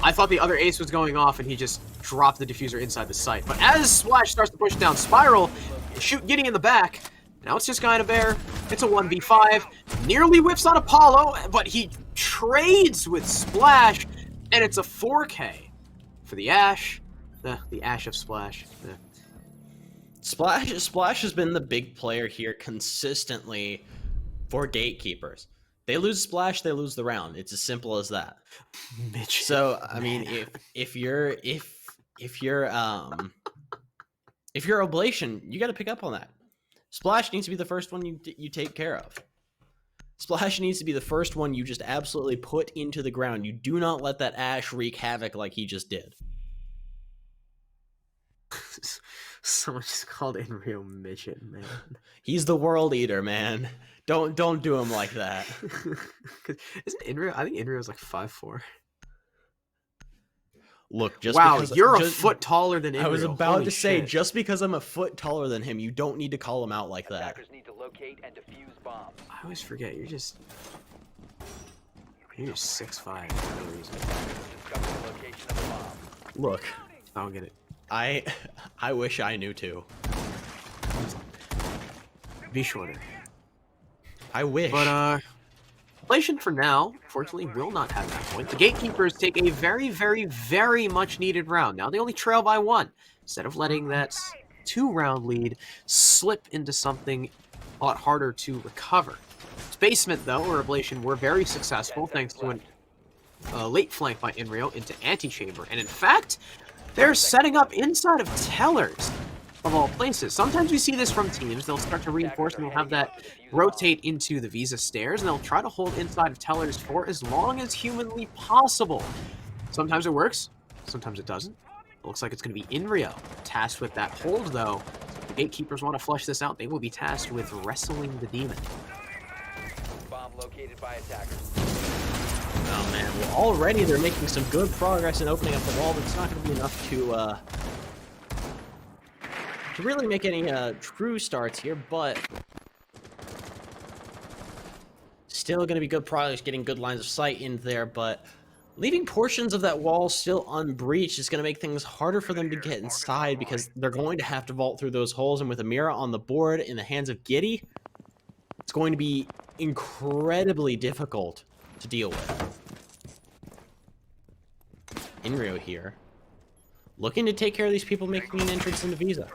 I thought the other Ace was going off, and he just dropped the diffuser inside the site. But as Splash starts to push down Spiral, and shoot Giddy in the back, now it's just Guy and a Bear. It's a 1v5. Nearly whips on Apollo, but he trades with Splash, and it's a 4K for the Ash. The Ash of Splash. Splash has been the big player here consistently for Gatekeepers. They lose Splash, they lose the round. It's as simple as that. Mitch. So I mean, if you're Oblation, you got to pick up on that. Splash needs to be the first one you take care of. Splash needs to be the first one you just absolutely put into the ground. You do not let that Ash wreak havoc like he just did. Someone just called Inrio midget, man. He's the world eater, man. Don't do him like that. Isn't Inrio? I think Inrio's like 5'4". Look, just wow, because, you're a foot taller than Inrio. I was about Holy to say, shit. just because I'm a foot taller than him, you don't need to call him out like that. Attackers need to locate and defuse bombs. I always forget, you're just 6'5" for no reason. Discover the location of the bomb. Look, I don't get it. I wish I knew too. Be shorter. I wish. But, Oblation for now, fortunately, will not have that point. The Gatekeepers take a very, very, very much needed round. Now they only trail by 1. Instead of letting that 2-round lead slip into something a lot harder to recover. It's Basement, though, where Oblation were very successful thanks to a late flank by Inrio into Antechamber. And in fact, they're setting up inside of Tellers, of all places. Sometimes we see this from teams. They'll start to reinforce and they'll have that rotate into the Visa stairs, and they'll try to hold inside of Tellers for as long as humanly possible. Sometimes it works, sometimes it doesn't. It looks like it's going to be Inrio tasked with that hold, though. If the Gatekeepers want to flush this out, they will be tasked with wrestling the demon. Bomb located by attackers. Oh man, well already they're making some good progress in opening up the wall, but it's not going to be enough to really make any true starts here, but still going to be good progress, getting good lines of sight in there, but leaving portions of that wall still unbreached is going to make things harder for them to get inside because they're going to have to vault through those holes, and with Amira on the board in the hands of Giddy, it's going to be incredibly difficult to deal with. Inrio here, looking to take care of these people making an entrance into Visa.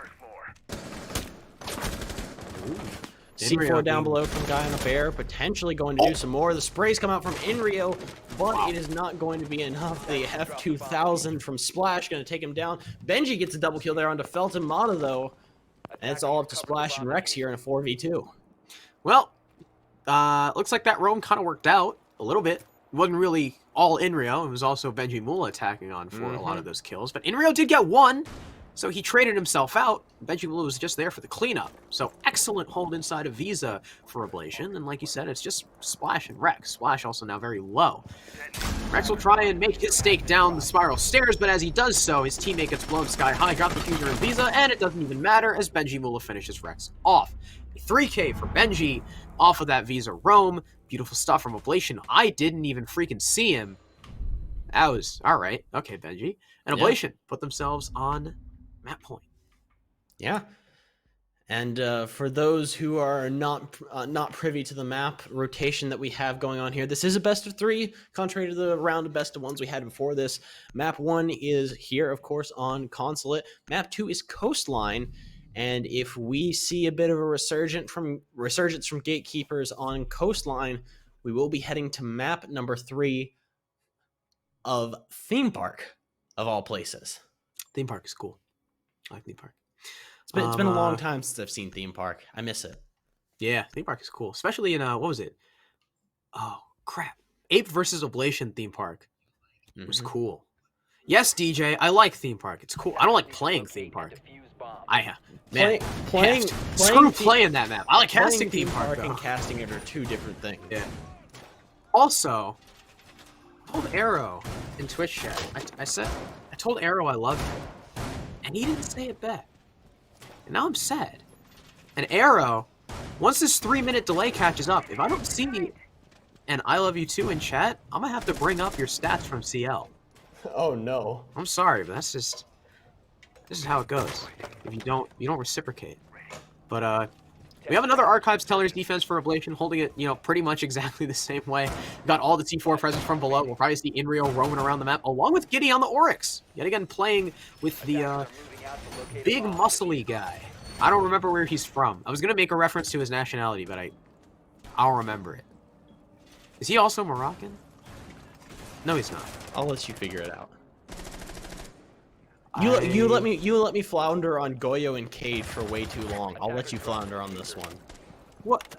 C4 down below from Guy on a Bear, potentially going to do some more. The sprays come out from Inrio, but it is not going to be enough. The F2000 from Splash going to take him down. Benji gets a double kill there onto Felton Mata, though. And it's all up to Splash and Rex here in a 4v2. Well, looks like that roam kind of worked out a little bit. It wasn't really all Inrio. It was also Benji Mula attacking on for a lot of those kills. But Inrio did get 1, so he traded himself out. Benji Mula was just there for the cleanup. So excellent hold inside of Visa for Oblation. And like you said, it's just Splash and Rex. Splash also now very low. Rex will try and make his stake down the spiral stairs, but as he does so, his teammate gets blown sky high, drop the fuser in Visa, and it doesn't even matter as Benji Mula finishes Rex off. A 3K for Benji off of that Visa roam. Beautiful stuff from Oblation. I didn't even freaking see him. That was alright. Okay, Benji. And Oblation put themselves on map point. Yeah. And for those who are not privy to the map rotation that we have going on here, this is a best of 3, contrary to the round of best of 1s we had before this. Map 1 is here, of course, on Consulate. Map 2 is Coastline. And if we see a bit of a resurgence from Gatekeepers on Coastline, we will be heading to map number 3 of Theme Park, of all places. Theme Park is cool. I like Theme Park. It's been a long time since I've seen Theme Park. I miss it. Yeah, Theme Park is cool. Especially in, what was it? Oh, crap. Ape versus Oblation Theme Park. It was cool. Yes, DJ, I like Theme Park. It's cool. I don't like playing Theme Park. Screw playing that map. I like casting Theme Park, and casting it are 2 different things. Yeah. Also, I told Arrow in Twitch chat, I told Arrow I love him, and he didn't say it back. And now I'm sad. And Arrow, once this 3-minute delay catches up, if I don't see an I love you too in chat, I'm gonna have to bring up your stats from CL. Oh no. I'm sorry, but this is how it goes. If you don't reciprocate. But we have another Archives Tellers defense for Oblation, holding it, pretty much exactly the same way. Got all the T4 presence from below. We'll probably see Inrio roaming around the map, along with Giddy on the Oryx. Yet again, playing with the big muscly guy. I don't remember where he's from. I was gonna make a reference to his nationality, but I'll remember it. Is he also Moroccan? No, he's not. I'll let you figure it out. You let me flounder on Goyo and Cade for way too long. I'll let you flounder on this one. What?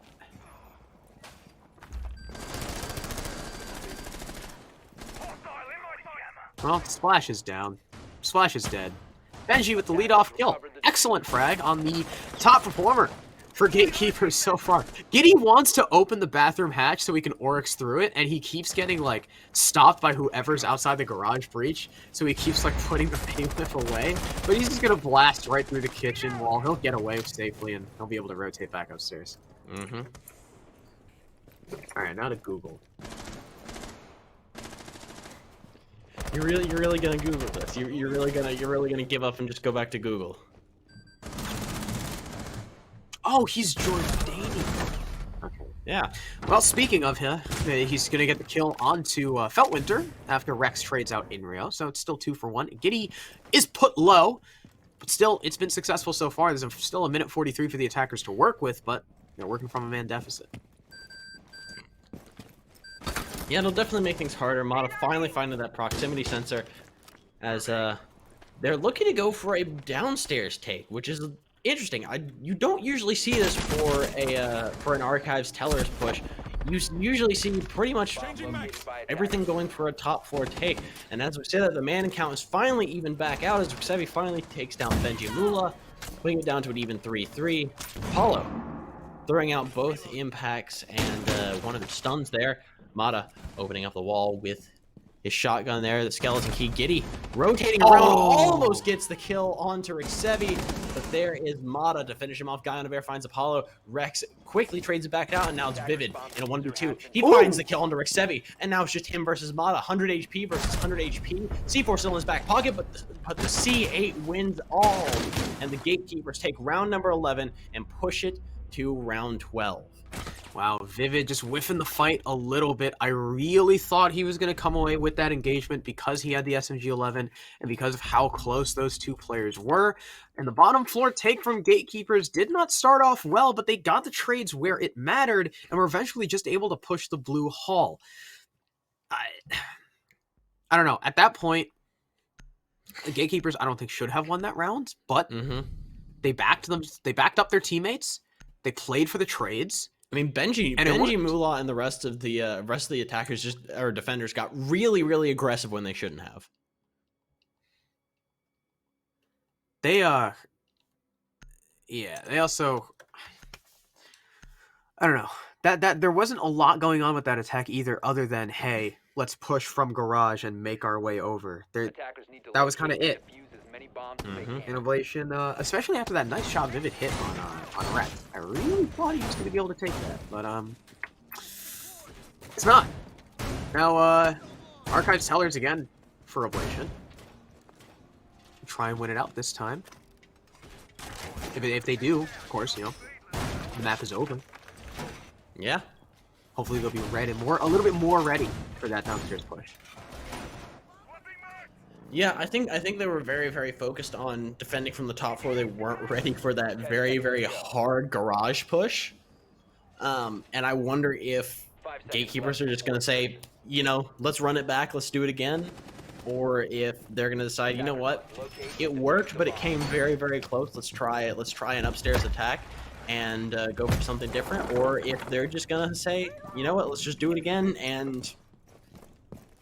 Well, Splash is down. Splash is dead. Benji with the lead-off kill. Excellent frag on the top performer for Gatekeepers so far. Giddy wants to open the bathroom hatch so he can Oryx through it, and he keeps getting, stopped by whoever's outside the garage breach, so he keeps, putting the paintlift away. But he's just gonna blast right through the kitchen wall. He'll get away safely, and he'll be able to rotate back upstairs. Alright, now to Google. You're really gonna Google this. You're really gonna give up and just go back to Google. Oh, he's Jordanian. Okay. Yeah. Well, speaking of him, he's going to get the kill onto Feltwinter after Rex trades out Inrio, so it's still 2 for 1. Giddy is put low, but still, it's been successful so far. There's still a minute 43 for the attackers to work with, but they're working from a man deficit. Yeah, it'll definitely make things harder. Mata finally finding that proximity sensor as they're looking to go for a downstairs take, which is interesting. You don't usually see this for an Archives Tellers push. You usually see pretty much everything going for a top 4 take. And as we say that, the man count is finally even back out as Rexevi finally takes down Benji Mula, putting it down to an even 3-3. Apollo throwing out both impacts and one of the stuns there. Mata opening up the wall with his shotgun there. The skeleton key. Giddy rotating around, almost gets the kill onto Rexevi, but there is Mata to finish him off. Guy on the bear finds Apollo. Rex quickly trades it back out, and now it's Vivid in a 1v2. He finds the kill onto Rexevi, and now it's just him versus Mata. 100 HP versus 100 HP. C4 still in his back pocket, but the C8 wins all, and the Gatekeepers take round number 11 and push it to round 12. Wow, Vivid just whiffing the fight a little bit. I really thought he was going to come away with that engagement because he had the SMG-11 and because of how close those two players were. And the bottom floor take from Gatekeepers did not start off well, but they got the trades where it mattered and were eventually just able to push the blue hall. I don't know. At that point, the Gatekeepers I don't think should have won that round, but they backed them. They backed up their teammates. They played for the trades. I mean, Benji Mula and the rest of the attackers or defenders got really aggressive when they shouldn't have. They they also, I don't know, that there wasn't a lot going on with that attack either, other than, hey, let's push from garage and make our way over. That was kind of it. Innovation, especially after that nice shot Vivid hit on Rex. I really thought he was going to be able to take that, but it's not. Now, Archives Tellers again for Oblation. Try and win it out this time. If they do, of course, you know, the map is open. Yeah. Hopefully they'll be ready, a little bit more ready for that downstairs push. Yeah, I think they were very focused on defending from the top floor. They weren't ready for that very hard garage push. And I wonder if Gatekeepers are just going to say, you know, let's run it back, let's do it again. Or if they're going to decide, you know what, it worked, but it came very close. Let's try it. Let's try an upstairs attack and go for something different. Or if they're just going to say, you know what, let's just do it again, and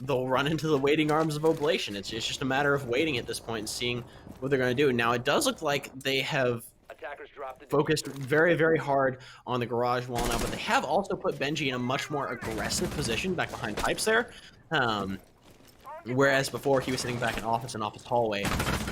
they'll run into the waiting arms of Oblation. It's just a matter of waiting at this point and seeing what they're going to do. Now, it does look like they have focused very hard on the garage wall now, but they have also put Benji in a much more aggressive position back behind pipes there. Whereas before he was sitting back in office hallway,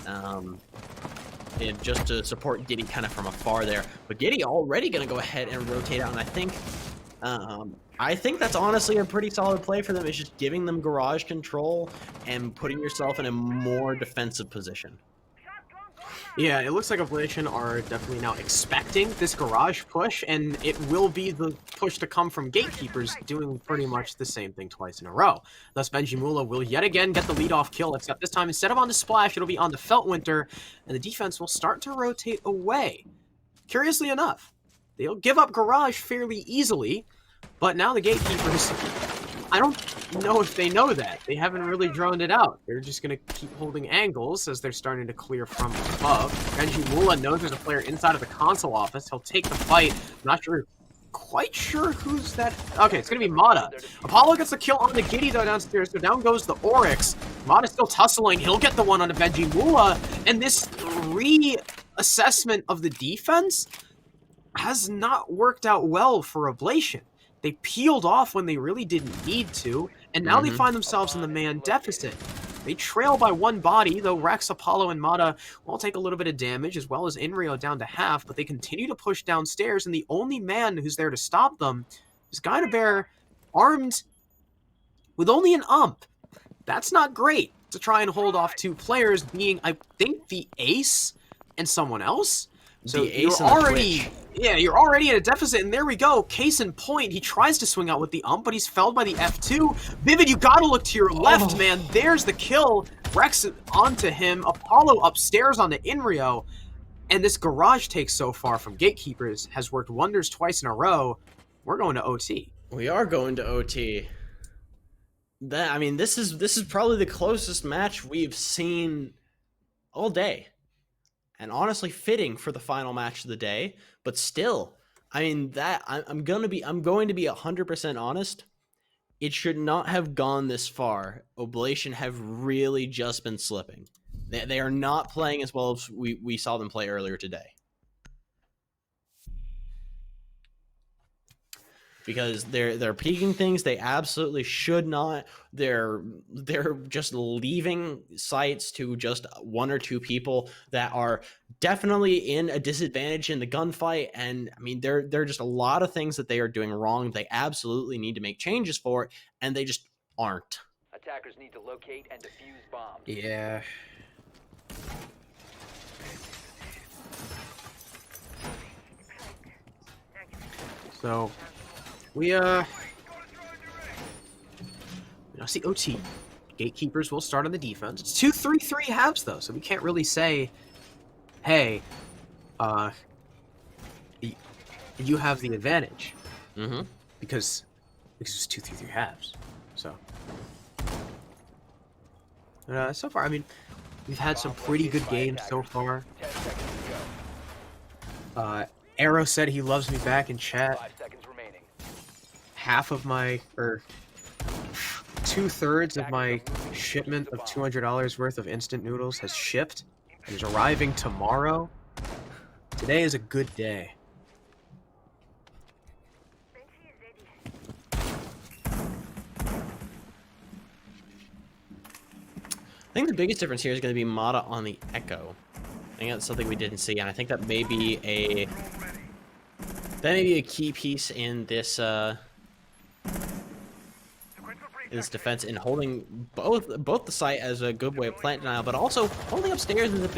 and just to support Giddy kind of from afar there. But Giddy already going to go ahead and rotate out, and I think that's honestly a pretty solid play for them. Is just giving them garage control and putting yourself in a more defensive position. Yeah, it looks like Oblation are definitely now expecting this garage push, and it will be the push to come from Gatekeepers doing pretty much the same thing twice in a row. Thus, Benji Mula will yet again get the lead-off kill, except this time, instead of on the Splash, it'll be on the Feltwinter, and the defense will start to rotate away. Curiously enough, they'll give up garage fairly easily, but now the Gatekeepers, I don't know if they know that. They haven't really droned it out. They're just going to keep holding angles as they're starting to clear from above. Benji Mula knows there's a player inside of the console office. He'll take the fight. I'm not quite sure who's that. Okay, it's going to be Mata. Apollo gets the kill on the Giddy, though, downstairs. So down goes the Oryx. Mata's still tussling. He'll get the one on the Benji Mula. And this reassessment of the defense has not worked out well for Oblation. They peeled off when they really didn't need to, and now they find themselves in the man deficit. They trail by one body, though Rex, Apollo, and Mata will take a little bit of damage, as well as Inrio down to half, but they continue to push downstairs, and the only man who's there to stop them is Guy to Bear, armed with only an ump. That's not great. to try and hold off 2 players, being, I think, the Ace and someone else. So The Ace you're and the already, Twitch. yeah, you're already at a deficit, and there we go. Case in point, he tries to swing out with the ump, but he's felled by the F2. Vivid, you gotta look to your left, man. There's the kill. Rex onto him. Apollo upstairs on the Inrio. And this garage take so far from Gatekeepers has worked wonders twice in a row. We're going to OT. We are going to OT. I mean, this is probably the closest match we've seen all day. And honestly fitting for the final match of the day, but still, I mean, that I'm going to be 100% honest. It should not have gone this far. Oblation have really just been slipping. They are not playing as well as we saw them play earlier today. Because they're peaking things they absolutely should not. They're just leaving sites to just 1 or 2 people that are definitely in a disadvantage in the gunfight. And I mean, there are just a lot of things that they are doing wrong. They absolutely need to make changes for it, and they just aren't. Attackers need to locate and defuse bombs. Yeah. So, we, see OT. Gatekeepers will start on the defense. It's 2-3-3 halves, though, so we can't really say, hey, you have the advantage. Mm-hmm. Because it's 2-3-3 halves. So, so far, I mean, we've had some pretty good games so far. 10 seconds to go. Arrow said he loves me back in chat. 5 seconds remaining. Half of my, or 2/3 of my shipment of $200 worth of instant noodles has shipped and is arriving tomorrow. Today is a good day. I think the biggest difference here is going to be Mata on the Echo. I think that's something we didn't see, and I think that may be a key piece in this defense, in holding both the site as a good way of plant denial, but also holding upstairs is a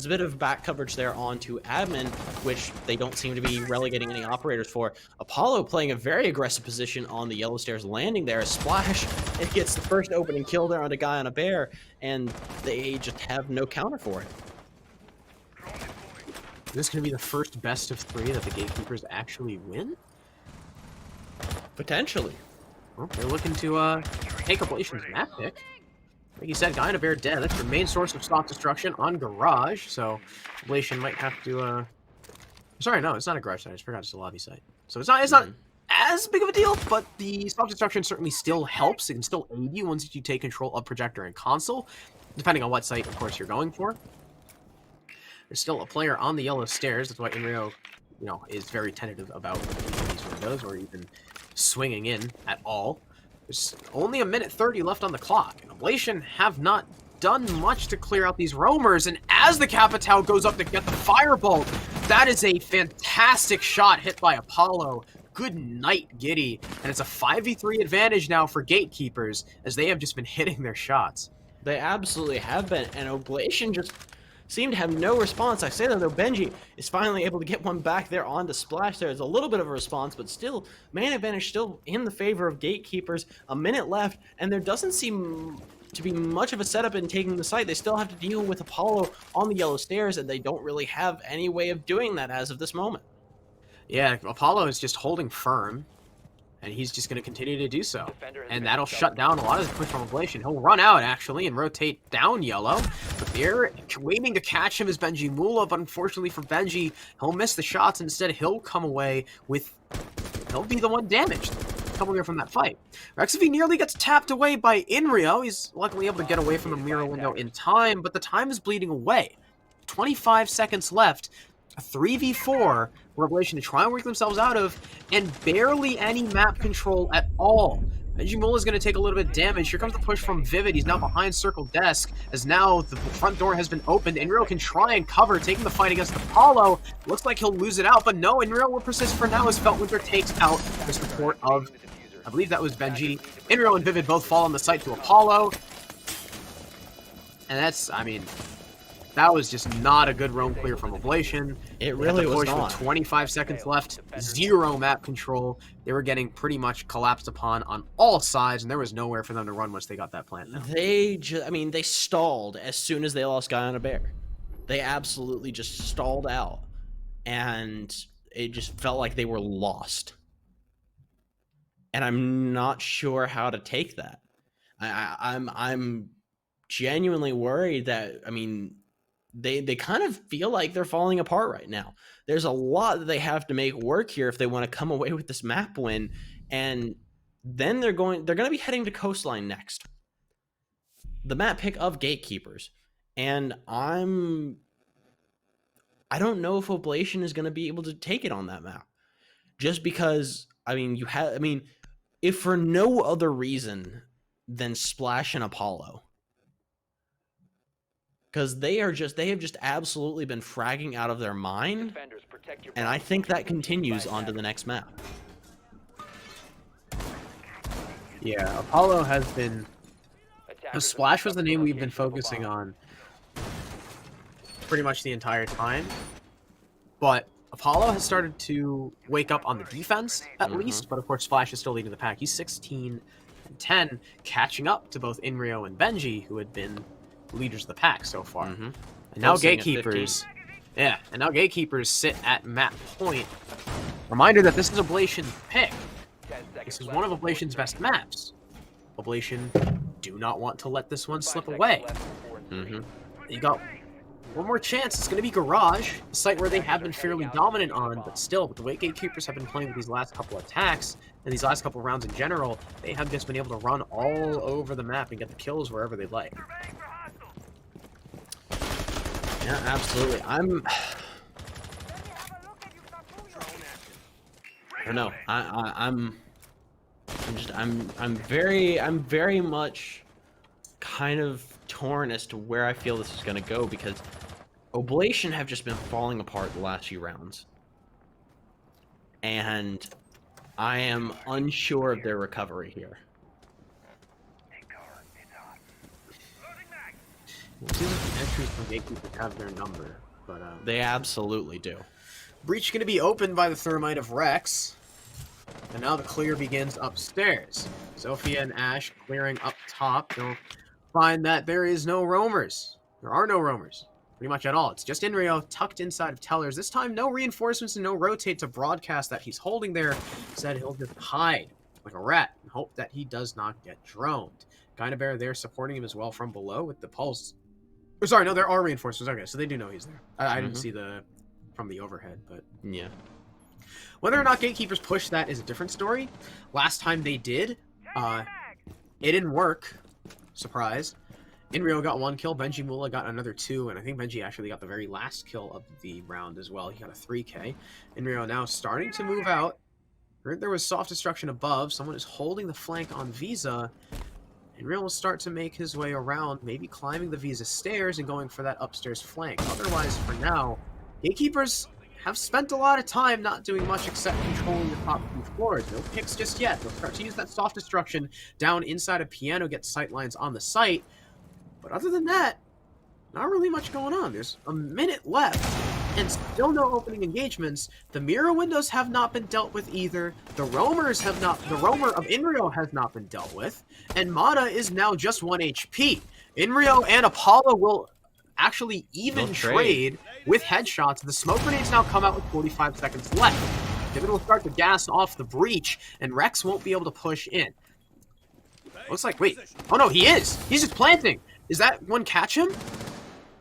bit of back coverage there onto admin, which they don't seem to be relegating any operators for. Apollo playing a very aggressive position on the yellow stairs, landing there. A splash, it gets the first opening kill there on a guy on a bear, and they just have no counter for it. Is this going to be the first best of 3 that the Gatekeepers actually win? Potentially. Well, they're looking to take Oblation's map pick. Like you said, guy in a bear dead. That's your main source of stock destruction on Garage, so Oblation might have to, Sorry, no, it's not a garage site. I just forgot it's a lobby site. So it's not as big of a deal, but the stock destruction certainly still helps. It can still aid you once you take control of projector and console, depending on what site, of course, you're going for. There's still a player on the yellow stairs. That's why Inrio, is very tentative about these windows or even swinging in at all. There's only 1:30 left on the clock, and Oblation have not done much to clear out these roamers, and as the Capitao goes up to get the firebolt, that is a fantastic shot hit by Apollo. Good night, Giddy. And it's a 5v3 advantage now for Gatekeepers, as they have just been hitting their shots. They absolutely have been, and Oblation just seemed to have no response. I say that though, Benji is finally able to get one back there on the splash. There's a little bit of a response, but still, man advantage still in the favor of Gatekeepers. A minute left, and there doesn't seem to be much of a setup in taking the site. They still have to deal with Apollo on the yellow stairs, and they don't really have any way of doing that as of this moment. Yeah, Apollo is just holding firm, and he's just going to continue to do so. And that'll shut down a lot of the push from Oblation. He'll run out, actually, and rotate down yellow. But they're waiting to catch him as Benji Mula, but unfortunately for Benji, he'll miss the shots. Instead, he'll come away with... He'll be the one damaged coming here from that fight. Rexavy nearly gets tapped away by Inrio. He's luckily able to get away from the mirror window in time, but the time is bleeding away. 25 seconds left. A 3v4 where Oblation to try and work themselves out of, and barely any map control at all. Benji Mula is going to take a little bit of damage. Here comes the push from Vivid. He's now behind Circle Desk, as now the front door has been opened. Inrio can try and cover, taking the fight against Apollo. Looks like he'll lose it out, but no, Inrio will persist for now as Feltwinter takes out the support of, I believe that was Benji. Inrio and Vivid both fall on the site to Apollo. And that's, I mean, that was just not a good roam clear from Oblation. It really was push not. with 25 seconds left, 0 map control. They were getting pretty much collapsed upon on all sides, and there was nowhere for them to run once they got that plant down. They stalled as soon as they lost Guy on a Bear. They absolutely just stalled out, and it just felt like they were lost. And I'm not sure how to take that. I'm genuinely worried that, I mean, they kind of feel like they're falling apart right now. There's a lot that they have to make work here if they want to come away with this map win, and then they're going to be heading to Coastline next. The map pick of Gatekeepers. And I don't know if Oblation is going to be able to take it on that map. Just because, I mean, if for no other reason than Splash and Apollo. Because they have just absolutely been fragging out of their mind. And I think that continues onto the next map. Yeah, Apollo has been... Splash was the name we've been focusing on pretty much the entire time. But Apollo has started to wake up on the defense, at least. But of course, Splash is still leading the pack. He's 16 and 10, catching up to both Inrio and Benji, who had been leaders of the pack so far. And now Gatekeepers... Yeah, and now Gatekeepers sit at map point. Reminder that this is Oblation's pick. This is one of Oblation's best maps. Oblation do not want to let this one slip away. You got one more chance. It's going to be Garage, a site where they have been fairly dominant on, but still, with the way Gatekeepers have been playing with these last couple attacks, and these last couple rounds in general, they have just been able to run all over the map and get the kills wherever they like. Yeah, absolutely. I don't know. I'm very much kind of torn as to where I feel this is going to go, because Oblation have just been falling apart the last few rounds. And I am unsure of their recovery here. It seems like the entries from Gatekeepers have their number, but they absolutely do. Breach going to be opened by the Thermite of Rex, and now the clear begins upstairs. Sophia and Ash clearing up top. They'll find that there is no roamers. There are no roamers, pretty much at all. It's just Inrio tucked inside of Tellers. This time, no reinforcements and no rotate to broadcast that he's holding there. Instead, he'll just hide like a rat and hope that he does not get droned. Bear there supporting him as well from below with the pulse. Oh, sorry, no, there are reinforcements. Okay, so they do know he's there. I didn't see from the overhead, but yeah. Whether or not Gatekeepers push that is a different story. Last time they did, it didn't work. Surprise. Inrio got 1 kill, Benji Mula got another 2, and I think Benji actually got the very last kill of the round as well. He got a 3k. Inrio now starting to move out. Heard there was soft destruction above. Someone is holding the flank on Visa. Inrio will start to make his way around, maybe climbing the Visa stairs and going for that upstairs flank. Otherwise, for now, Gatekeepers have spent a lot of time not doing much except controlling the top 2 floors. No picks just yet. They'll start to use that soft destruction down inside of Piano, get sight lines on the site. But other than that, not really much going on. There's a minute left, and still no opening engagements. The mirror windows have not been dealt with either. The roamers have not. The roamer of Inrio has not been dealt with, and Mata is now just 1 HP. Inrio and Apollo will actually even trade with headshots. The smoke grenades now come out with 45 seconds left. Vivid will start to gas off the breach, and Rex won't be able to push in. Looks like, wait. Oh no, he is. He's just planting. Is that one catch him?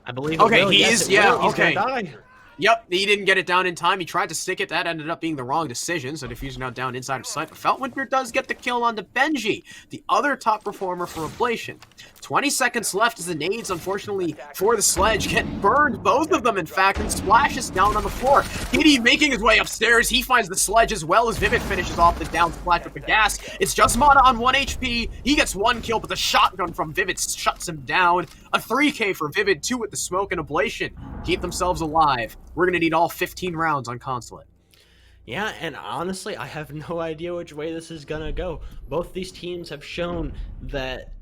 I believe. Okay, he is. Yeah. Okay. Die. Yep, he didn't get it down in time. He tried to stick it. That ended up being the wrong decision. So Diffuser now down inside of sight. But Feltwinter does get the kill onto Benji, the other top performer for Oblation. 20 seconds left as the nades, unfortunately, for the sledge get burned. Both of them, in fact, and Splash is down on the floor. Giddy making his way upstairs. He finds the sledge as well as Vivid finishes off the down Splash with the gas. It's just Mata on 1 HP. He gets 1 kill, but the shotgun from Vivid shuts him down. A 3k for Vivid, 2 with the smoke and Oblation. Keep themselves alive. We're going to need all 15 rounds on Consulate. Yeah, and honestly, I have no idea which way this is going to go. Both these teams have shown that,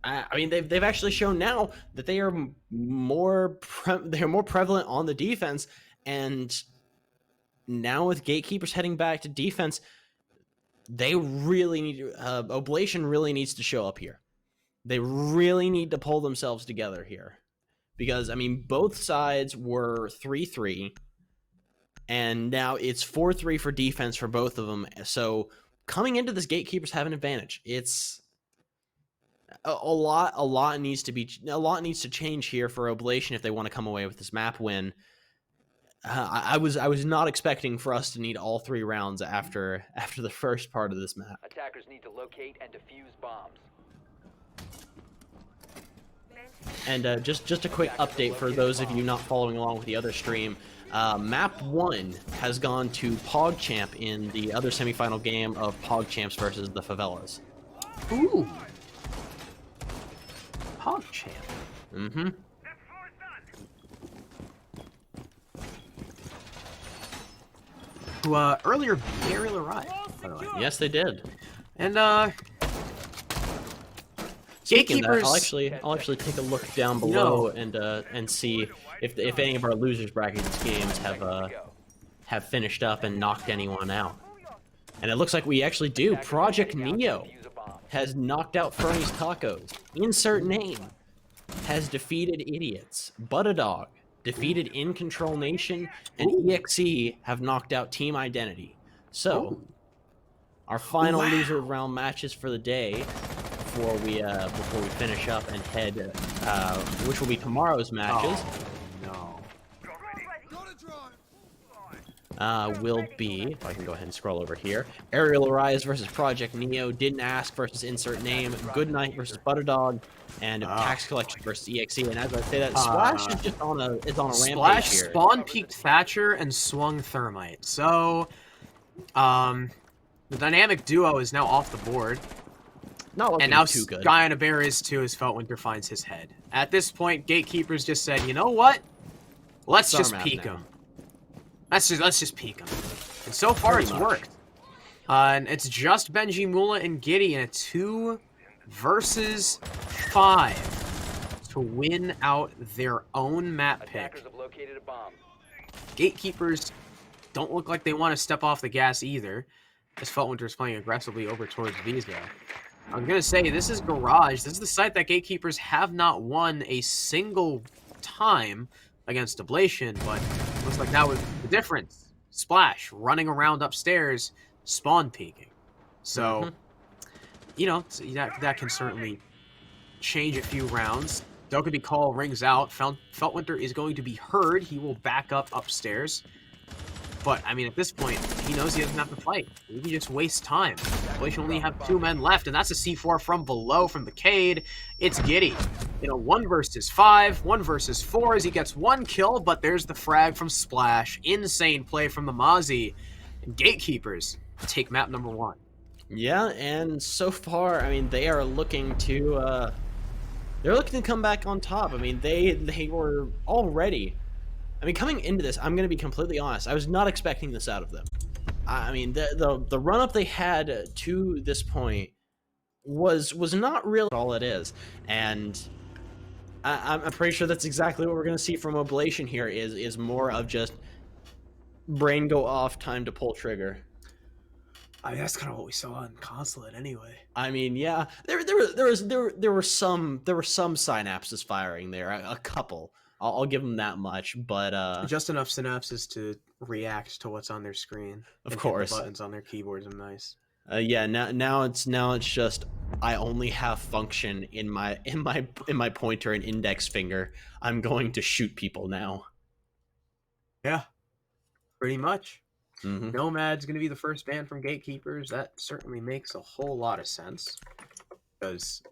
I mean, they've actually shown now that they are they're more prevalent on the defense, and now with Gatekeepers heading back to defense, they really need Oblation really needs to show up here. They really need to pull themselves together here, because I mean, both sides were 3-3, and now it's 4-3 for defense for both of them. So coming into this, Gatekeepers have an advantage. It's a lot needs to change here for Oblation if they want to come away with this map win. I was not expecting for us to need all 3 rounds after the first part of this map. Attackers need to locate and defuse bombs. And just a quick update for those of you not following along with the other stream. Map 1 has gone to PogChamp in the other semifinal game of PogChamps versus the Favelas. Ooh. PogChamp. Mm-hmm. Who earlier Aerial arrived, by the way. Yes, they did. And Speaking of that, Gatekeepers. I'll actually take a look down below and see if any of our losers brackets games have finished up and knocked anyone out. And it looks like we actually do. Project Neo has knocked out Fernie's Tacos. Insert name has defeated Idiots. Buttadog defeated In Control Nation, and EXE have knocked out Team Identity. So, our final loser round matches for the day before we finish up and head, which will be tomorrow's matches. Will be, if I can go ahead and scroll over here, Aerial Arise versus Project Neo, Didn't Ask versus Insert Name, Goodnight versus Butterdog, and Tax Collection versus EXE. And as I say that, Splash is just on a rampage Splash here. spawn peeked Thatcher and swung Thermite. So, the dynamic duo is now off the board. Not looking and now too good. Guy on a Bear is too as Feltwinter finds his head. At this point, Gatekeepers just said, you know what? Let's just peek him. Let's just peek him. And so far, it's worked. And it's just Benji, Mula, and Giddy in a 2 versus 5 to win out their own map pick. Attackers have located a bomb. Gatekeepers don't look like they want to step off the gas either, as Feltwinter's playing aggressively over towards Visa. I'm going to say, this is Garage. This is the site that Gatekeepers have not won a single time against Ablation, but looks like that was the difference. Splash, running around upstairs, spawn peeking. So, you know, that can certainly change a few rounds. Dokkaebi Call rings out. Feltwinter is going to be heard. He will back up upstairs. But, I mean, at this point, he knows he doesn't have to fight. He can just waste time. Ablation only have 2 men left, and that's a C4 from below from the Cade. It's Giddy. You know, 1 versus 5, 1 versus 4 as he gets 1 kill, but there's the frag from Splash. Insane play from the Mozzie. And Gatekeepers take map number 1. Yeah, and so far, I mean, they are looking to come back on top. I mean, they were already... I mean, coming into this, I'm going to be completely honest. I was not expecting this out of them. I mean, the run-up they had to this point was not really all it is. And I'm pretty sure that's exactly what we're going to see from Oblation here is more of just brain go off, time to pull trigger. I mean, that's kind of what we saw on Consulate anyway. I mean, yeah, there were some synapses firing there, a couple. I'll give them that much, but just enough synapses to react to what's on their screen. Of course, the buttons on their keyboards are nice. Yeah, now it's just I only have function in my pointer and index finger. I'm going to shoot people now. Yeah, pretty much. Mm-hmm. Nomad's going to be the first ban from Gatekeepers. That certainly makes a whole lot of sense because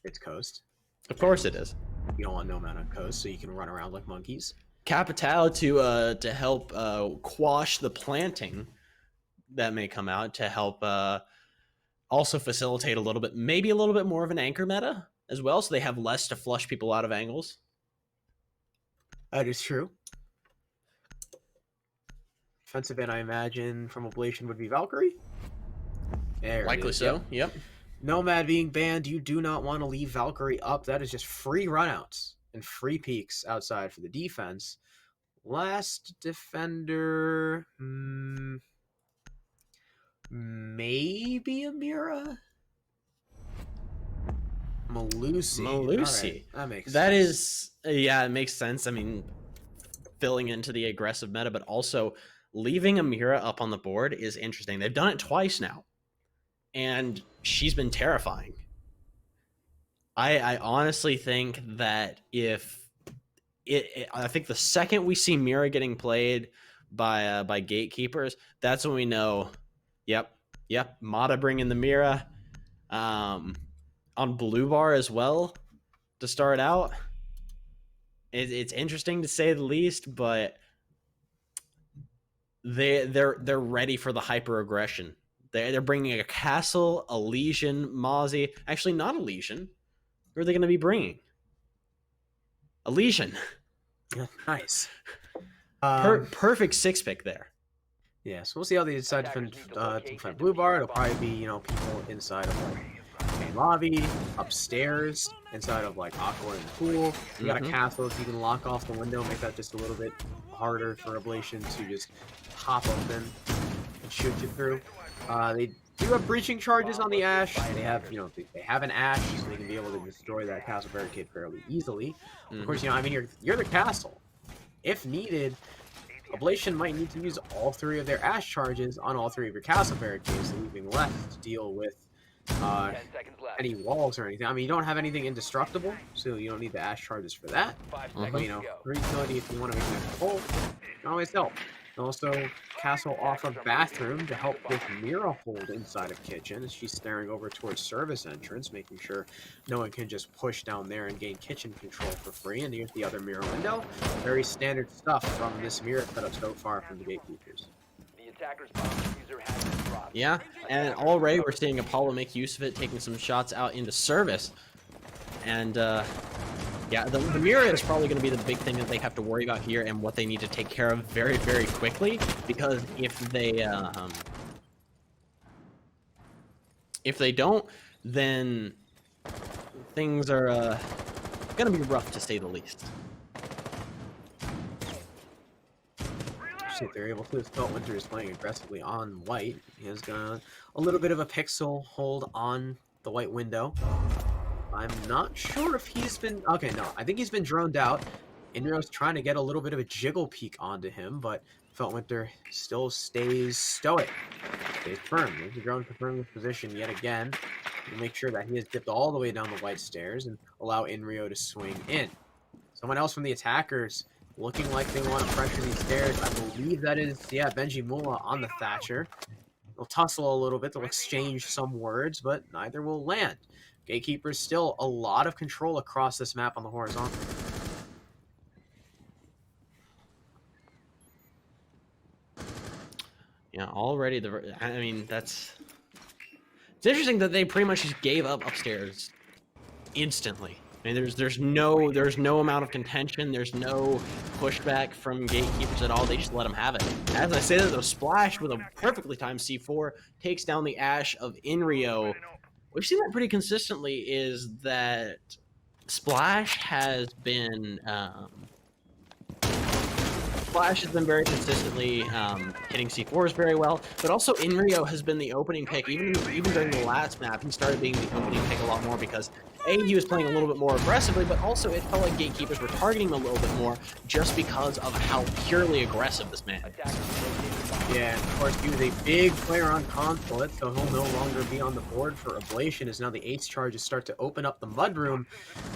it's Coast. Of course it is. You don't want Nomad on Coast, so you can run around like monkeys. Capital to help quash the planting that may come out, to help also facilitate maybe a little bit more of an anchor meta as well, so they have less to flush people out of angles. That is true. Offensive end, I imagine, from Oblation would be Valkyrie. Likely so, yep. Nomad being banned, you do not want to leave Valkyrie up. That is just free runouts and free peeks outside for the defense. Last defender, maybe Amira? Malusi. Malusi. Right, that makes That sense. is, yeah, it makes sense. I mean, filling into the aggressive meta, but also leaving Amira up on the board is interesting. They've done it twice now, and she's been terrifying. I honestly think that if I think the second we see Mira getting played by gatekeepers, that's when we know, yep, Mata bringing the Mira on blue bar as well to start out. It's interesting to say the least, but they're ready for the hyper aggression. They're bringing a castle, a legion, Mozzie. Actually, not a legion. Who are they going to be bringing? A legion. Nice. Perfect six pick there. Yeah, so we'll see how they decide to defend blue bar. It'll probably be, you know, people inside of like main lobby, upstairs, inside of like Aqua and pool. You got a castle, if you can lock off the window, make that just a little bit harder for Oblation to just hop open and shoot you through. They do have breaching charges on the Ash. They have, you know, they have an Ash, so they can be able to destroy that castle barricade fairly easily. Of course, you know, I mean, you're the castle. If needed, Oblation might need to use all three of their Ash charges on all three of your castle barricades, leaving less to deal with 10 seconds left. any walls or anything. I mean, you don't have anything indestructible, so you don't need the Ash charges for that. 5 But, seconds you know, to go. versatility, if you want to make that full, can always help. And also, castle off of bathroom to help with Mira hold inside of kitchen as she's staring over towards service entrance, making sure no one can just push down there and gain kitchen control for free. And here's the other mirror window. Very standard stuff from this mirror setup so far from the gatekeepers. The attacker's bomb diffuser has been dropped. Yeah, and already we're seeing Apollo make use of it, taking some shots out into service. And yeah, the mirror is probably going to be the big thing that they have to worry about here, and what they need to take care of very, very quickly. Because if they don't, then things are going to be rough to say the least. See if they're able to. Winter is playing aggressively on white. He has got a little bit of a pixel hold on the white window. I'm not sure if he's been... Okay, no. I think he's been droned out. Inrio's trying to get a little bit of a jiggle peek onto him, but Feltwinter still stays stoic. Stays firm. There's the drone confirming his position yet again. To make sure that he has dipped all the way down the white stairs and allow Inrio to swing in. Someone else from the attackers looking like they want to pressure these stairs. I believe that is, yeah, Benji Mula on the Thatcher. They'll tussle a little bit. They'll exchange some words, but neither will land. Gatekeepers still a lot of control across this map on the horizontal. Yeah, already I mean, it's interesting that they pretty much just gave up upstairs instantly. I mean, there's no amount of contention. There's no pushback from gatekeepers at all. They just let them have it. As I say that, though, Splash with a perfectly timed C4 takes down the Ash of Inrio. We've seen that pretty consistently, is that Splash has been very consistently hitting C4s very well, but also Inrio has been the opening pick. Even during the last map, he started being the opening pick a lot more because he was playing a little bit more aggressively, but also it felt like gatekeepers were targeting him a little bit more just because of how purely aggressive this man is. Yeah, and of course he was a big player on Consulate, so he'll no longer be on the board for Ablation as now the Ace charges start to open up the mudroom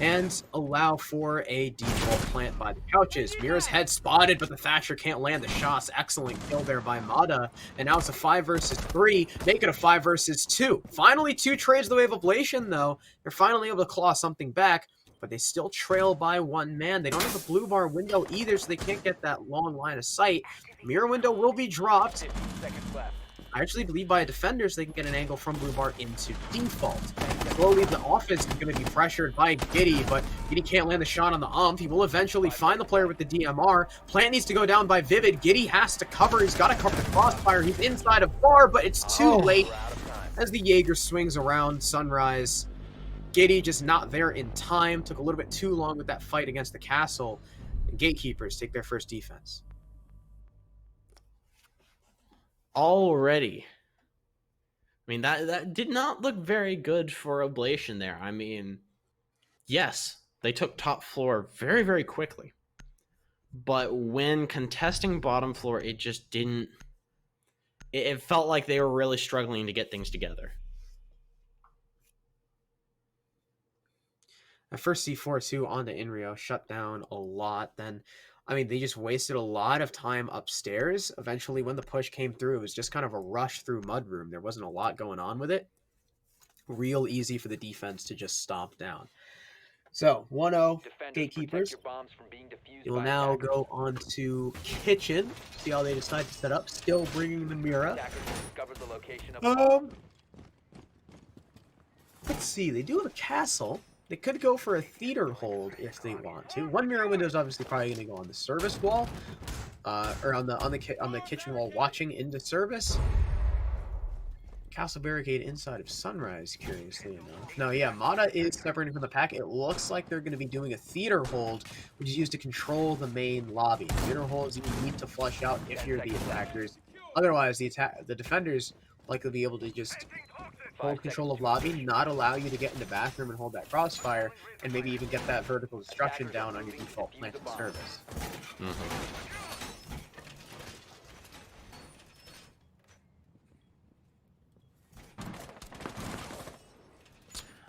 and allow for a default plant by the couches. Mira's head spotted, but the Thatcher can't land the shots. Excellent kill there by Mata, and now it's a 5 versus 3, make it a 5 versus 2. Finally 2 trades the way of Ablation, though. They're finally able to claw something back, but they still trail by 1 man. They don't have a blue bar window either, so they can't get that long line of sight. Mirror window will be dropped. 15 seconds left. I actually believe by a defender, so they can get an angle from blue bar into default. Slowly, the offense is going to be pressured by Giddy, but Giddy can't land the shot on the ump. He will eventually find the player with the DMR. Plant needs to go down by Vivid. Giddy has to cover. He's got to cover the crossfire. He's inside of bar, but it's too late. We're out of time. As the Jaeger swings around Sunrise, Giddy just not there in time. Took a little bit too long with that fight against the castle. And Gatekeepers take their first defense. Already. I mean, that did not look very good for Oblation there. I mean, yes, they took top floor very, very quickly. But when contesting bottom floor, it just didn't... It felt like they were really struggling to get things together. At first C4-2 onto Inrio, shut down a lot. Then, I mean, they just wasted a lot of time upstairs. Eventually, when the push came through, it was just kind of a rush through Mudroom. There wasn't a lot going on with it. Real easy for the defense to just stomp down. So, 1-0 Gatekeepers. They will now go on to Kitchen. See how they decide to set up. Still bringing the Mira. Let's see. They do have a castle. They could go for a theater hold if they want to. One mirror window is obviously probably going to go on the service wall, or on the kitchen wall, watching into service. Castle barricade inside of Sunrise, curiously enough. No, yeah, Mada is separating from the pack. It looks like they're going to be doing a theater hold, which is used to control the main lobby. Theater holds you need to flush out if you're the attackers. Otherwise, the defenders likely be able to just hold control of lobby, not allow you to get in the bathroom and hold that crossfire, and maybe even get that vertical destruction down on your default plant of service.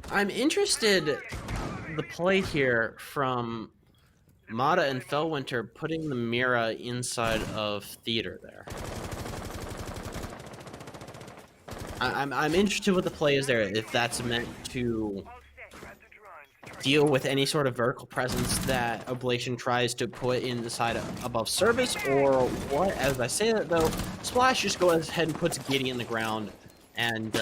I'm interested the play here from Mada and Fellwinter putting the Mira inside of theater there. I'm interested what the play is there, if that's meant to deal with any sort of vertical presence that Oblation tries to put in the side above service, or what. As I say that though, Splash just goes ahead and puts Giddy in the ground and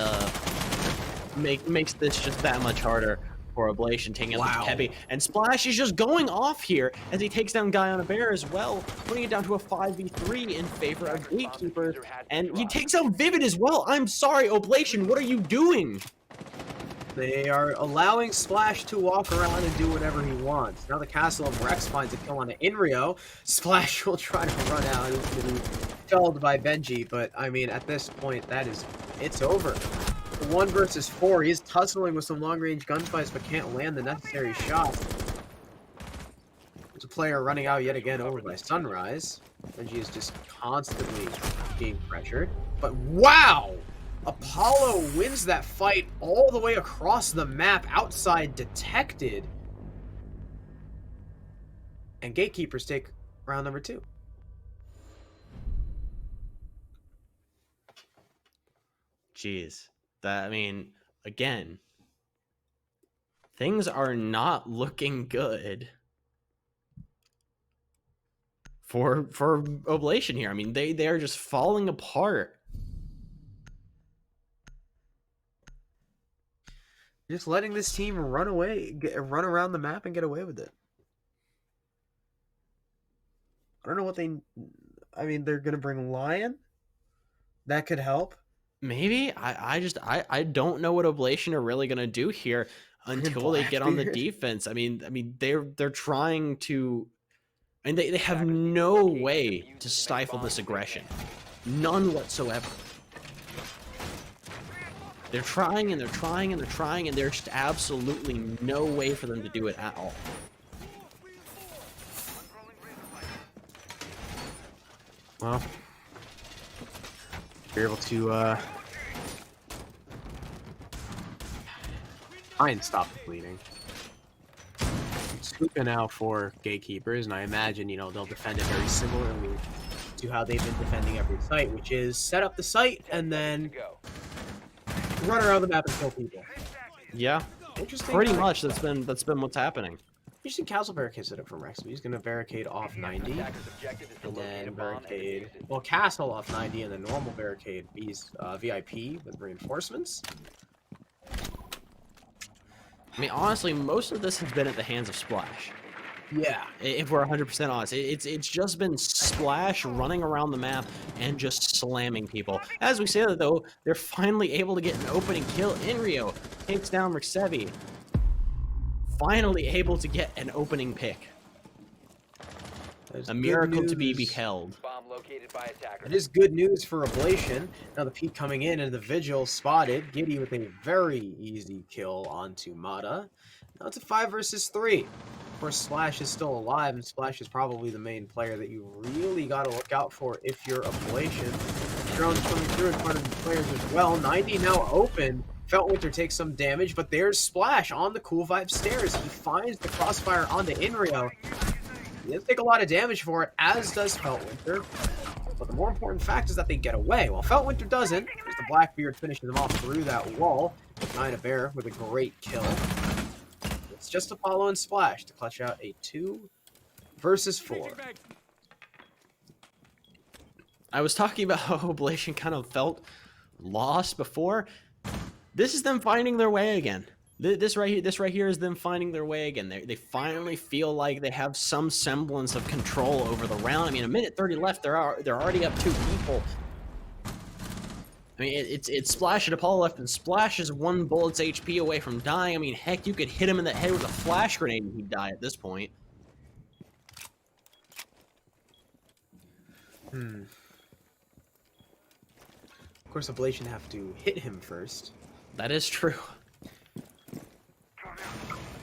makes this just that much harder for Oblation, taking out the heavy. And Splash is just going off here as he takes down Guy on a Bear as well, putting it down to a 5v3 in favor of Gatekeepers. And he takes out Vivid as well. I'm sorry, Oblation, what are you doing? They are allowing Splash to walk around and do whatever he wants. Now the Castle of Rex finds a kill on Inrio. Splash will try to run out. He's going to be felled by Benji, but I mean, at this point, it's over. 1 versus 4. He's tussling with some long-range gunfights, but can't land the necessary shots. There's a player running out yet again over by Sunrise. Benji is just constantly being pressured. But wow! Apollo wins that fight all the way across the map, outside detected. And Gatekeepers take round number 2. Jeez. I mean, again, things are not looking good for Oblation here. I mean, they are just falling apart. Just letting this team run run around the map and get away with it. I don't know what I mean, they're gonna bring Lion. That could help. Maybe I don't know what Oblation are really gonna do here until they get on the defense. I mean they're trying to, and they have no way to stifle this aggression, none whatsoever. They're trying and they're trying and they're trying, and there's absolutely no way for them to do it at all. Well, you're able to try and stop the bleeding. Scooping now for Gatekeepers, and I imagine, you know, they'll defend it very similarly to how they've been defending every site, which is set up the site and then run around the map and kill people. Yeah, interesting. Pretty much that's been what's happening. Interesting castle barricade setup from Rex. He's going to barricade off 90, and then barricade, well, castle off 90, and then normal barricade B's VIP with reinforcements. I mean, honestly, most of this has been at the hands of Splash. Yeah. If we're 100% honest, it's just been Splash running around the map and just slamming people. As we say that though, they're finally able to get an opening kill. Inrio takes down Rixevi. Finally able to get an opening pick. That's A good miracle to be news. beheld. Bomb located by attackers. It is good news for Ablation. Now the peek coming in and the Vigil spotted. Giddy with a very easy kill onto Mata. Now it's a 5 versus 3. Of course, Splash is still alive, and Splash is probably the main player that you really got to look out for if you're Ablation. Drones coming through in front of the players as well. 90 now open. Feltwinter takes some damage, but there's Splash on the Cool Vibe stairs. He finds the crossfire onto Inrio. He does take a lot of damage for it, as does Feltwinter. But the more important fact is that they get away. Well, Feltwinter doesn't, as the Blackbeard finishes them off through that wall. Dynabear with a great kill. It's just Apollo and Splash to clutch out a 2 versus 4. I was talking about how Oblation kind of felt lost before. This is them finding their way again. This right here is them finding their way again. They finally feel like they have some semblance of control over the round. I mean, a minute 30 left. They're already up 2 people. I mean, it's Splash and Apollo left, and Splash is 1 bullet's HP away from dying. I mean, heck, you could hit him in the head with a flash grenade and he'd die at this point. Of course, Ablation have to hit him first. That is true.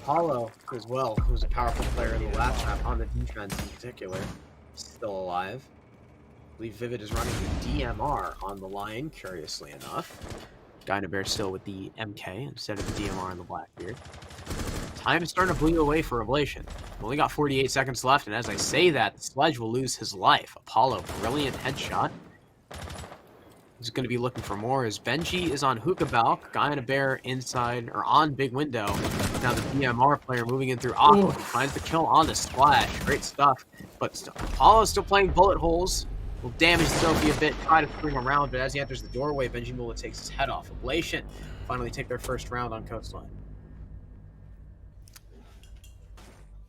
Apollo, as well, who's a powerful player in the last map on the defense in particular, still alive. I believe Vivid is running the DMR on the line, curiously enough. Dynabear still with the MK instead of the DMR on the Blackbeard. Time is starting to bleed away for Ablation. We only got 48 seconds left, and as I say that, the Sledge will lose his life. Apollo, brilliant headshot. He's going to be looking for more as Benji is on Hookah Balk, Guy and a Bear inside, or on Big Window. Now the DMR player moving in through Aqua finds the kill on the Splash. Great stuff. But Apollo's still playing bullet holes. Will damage Sophie a bit, try to spring around, but as he enters the doorway, Benji Mula takes his head off. Ablation finally take their first round on Coastline.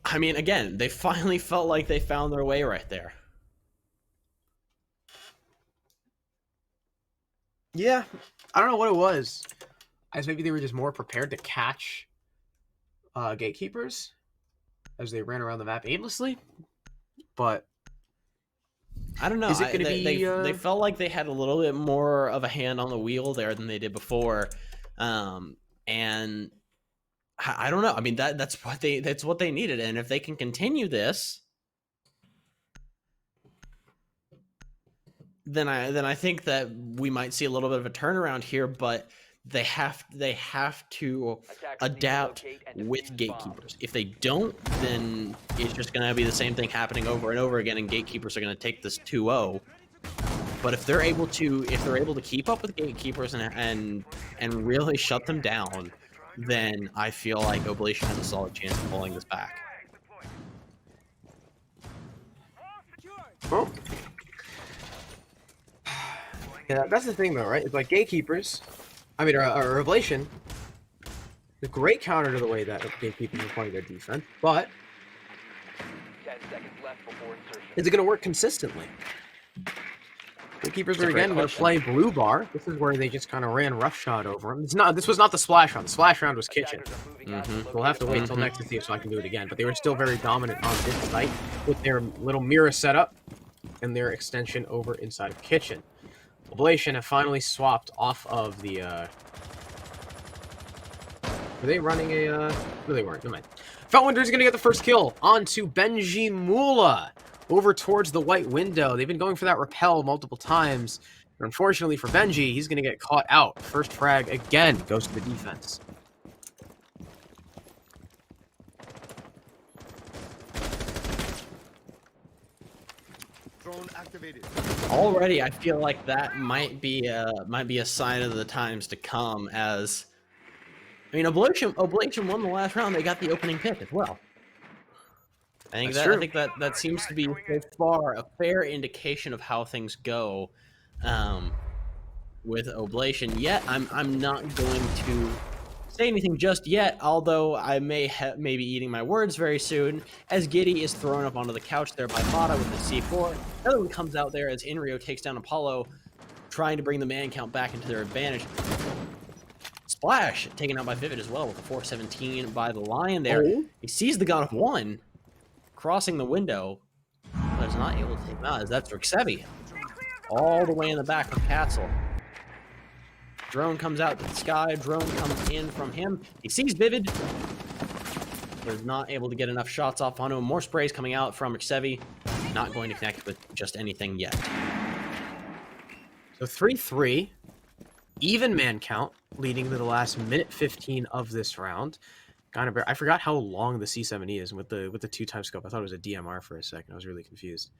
I mean, again, they finally felt like they found their way right there. Yeah, I don't know what it was. I guess maybe they were just more prepared to catch gatekeepers as they ran around the map aimlessly. But I don't know. Is it going to be? They felt like they had a little bit more of a hand on the wheel there than they did before, and I don't know. I mean, that's what they needed, and if they can continue this, then I think that we might see a little bit of a turnaround here. But they have to adapt with gatekeepers. If they don't, then it's just going to be the same thing happening over and over again, and gatekeepers are going to take this 2-0. But if they're able to keep up with gatekeepers and really shut them down, then I feel like Oblation has a solid chance of pulling this back. Well, yeah, that's the thing though, right? It's like gatekeepers. I mean, or Ablation. A great counter to the way that gatekeepers are playing their defense, but 10 seconds left before insertion. is it going to work consistently? Gatekeepers are again going to play blue bar. This is where they just kind of ran roughshod over him. This was not the splash round. The splash round was kitchen. We'll have to wait until next to see if I can do it again. But they were still very dominant on this site with their little mirror setup and their extension over inside of kitchen. Ablation have finally swapped off of the. Were they running a? No, they weren't. Never mind. Feltwinter's going to get the first kill onto Benji Mula. Over towards the white window. They've been going for that rappel multiple times. But unfortunately for Benji, he's going to get caught out. First frag again goes to the defense. Drone activated. Already, I feel like that might be a sign of the times to come. As I mean, Oblation won the last round. They got the opening pick as well. I think that seems to be so far a fair indication of how things go with Oblation. Yet I'm not going to say anything just yet, although I may be eating my words very soon, as Giddy is thrown up onto the couch there by Mata with the C4. Another one comes out there as Inrio takes down Apollo, trying to bring the man count back into their advantage. Splash taken out by Vivid as well with a 417 by the Lion there. Oh. He sees the God of One crossing the window, but is not able to take him out, as that's Rixevi all the way in the back of Castle. Drone comes out to the sky. Drone comes in from him. He sees Vivid, but is not able to get enough shots off on him. More sprays coming out from Rixevi. Not going to connect with just anything yet. So 3-3, even man count, leading to the last minute 15 of this round. I forgot how long the C7E is with the 2x scope. I thought it was a DMR for a second. I was really confused.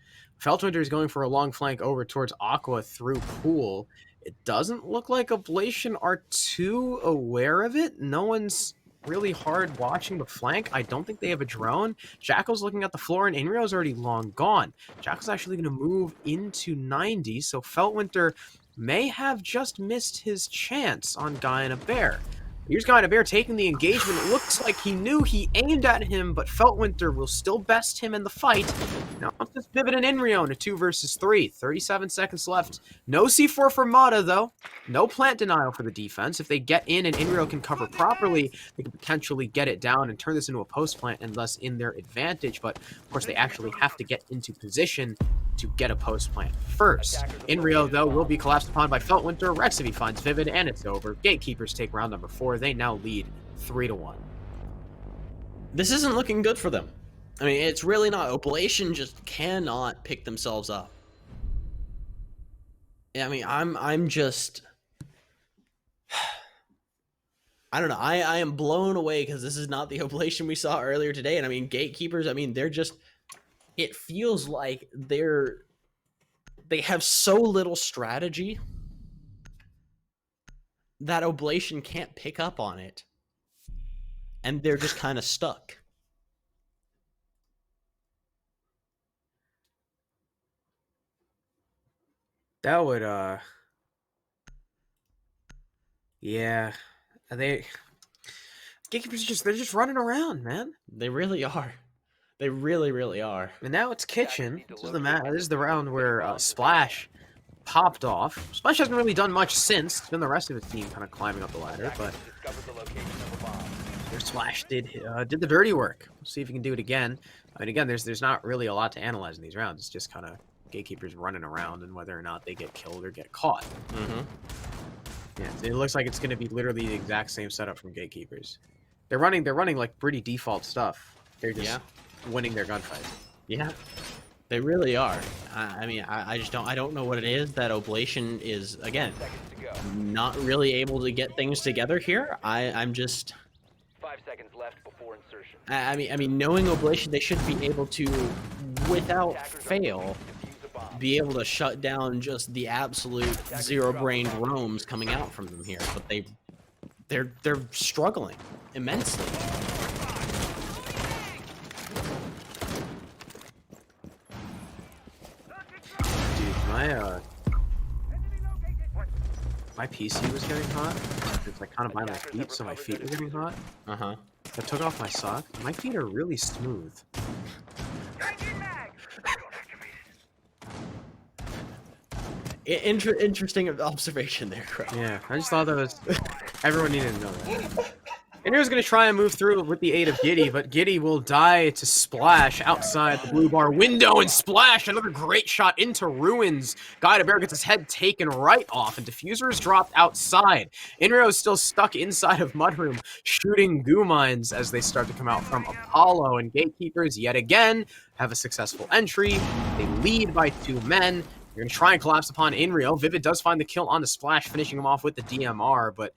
Feltwinter is going for a long flank over towards Aqua through Pool. It doesn't look like Oblation are too aware of it. No one's really hard watching the flank. I don't think they have a drone. Jackal's looking at the floor, and Inrio's already long gone. Jackal's actually going to move into 90, so Feltwinter may have just missed his chance on Guy and a Bear. Here's Guy and a Bear taking the engagement. It looks like he knew he aimed at him, but Feltwinter will still best him in the fight. Now it's just Vivid and Inrio in a 2 versus 3. 37 seconds left. No C4 for Mata, though. No plant denial for the defense. If they get in and Inrio can cover properly, they can potentially get it down and turn this into a post plant and thus in their advantage. But, of course, they actually have to get into position to get a post plant first. Inrio, though, will be collapsed upon by Feltwinter. Rexivy finds Vivid, and it's over. Gatekeepers take round number 4. They now lead 3-1. This isn't looking good for them. I mean, it's really not. Oblation just cannot pick themselves up. I mean, I'm just... I don't know. I am blown away because this is not the Oblation we saw earlier today. And I mean, Gatekeepers, I mean, they're just... It feels like they have so little strategy that Oblation can't pick up on it. And they're just kind of stuck. That would, yeah. Gatekeepers they're just running around, man. They really are. They really, really are. And now it's Kitchen. This is the round where Splash popped off. Splash hasn't really done much since. It's been the rest of his team kind of climbing up the ladder, but Splash did the dirty work. We'll see if he can do it again. I mean, again, there's not really a lot to analyze in these rounds. It's just kind of Gatekeepers running around and whether or not they get killed or get caught. Mm-hmm. Yeah, it looks like it's going to be literally the exact same setup from Gatekeepers. They're running like pretty default stuff. They're just winning their gunfight. Yeah, they really are. I mean, I don't know what it is that Oblation is, again, not really able to get things together here. I'm just... 5 seconds left before insertion. I mean, knowing Oblation, they should be able to, without fail, be able to shut down just the absolute zero-brained roams coming out from them here. But they're struggling immensely. My PC was getting hot. It's like kind of by my feet, so my feet were getting hot. Uh-huh. I took off my sock. My feet are really smooth. Interesting observation there, Crow. Yeah, I just thought that was... Everyone needed to know that. And he was going to try and move through with the aid of Giddy, but Giddy will die to Splash outside the blue bar window, and Splash, another great shot into Ruins. Guy to Bear gets his head taken right off, and Diffuser is dropped outside. Inrio is still stuck inside of Mudroom, shooting goo mines as they start to come out from Apollo, and Gatekeepers, yet again, have a successful entry. They lead by 2 men. They're going to try and collapse upon Inrio. Vivid does find the kill on the Splash, finishing him off with the DMR, but...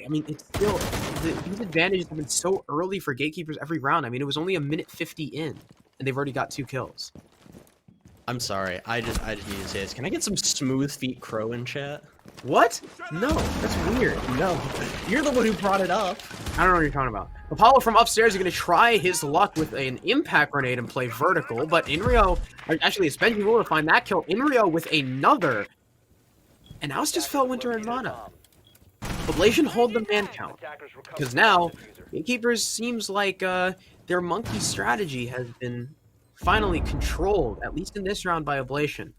I mean, it's still... These advantages have been so early for Gatekeepers every round. I mean, it was only a minute 50 in, and they've already got 2 kills. I'm sorry. I just need to say this. Can I get some smooth feet Crow in chat? What? No, that's weird. No. You're the one who brought it up. I don't know what you're talking about. Apollo from upstairs is going to try his luck with an impact grenade and play vertical, but Inrio... Actually, it's Benji will to find that kill. Inrio with another. And now it's just Feltwinter and Mana. Ablation hold the man count. Attackers recover Because the now, diffuser. Gatekeepers seems like their monkey strategy has been finally controlled, at least in this round, by Ablation.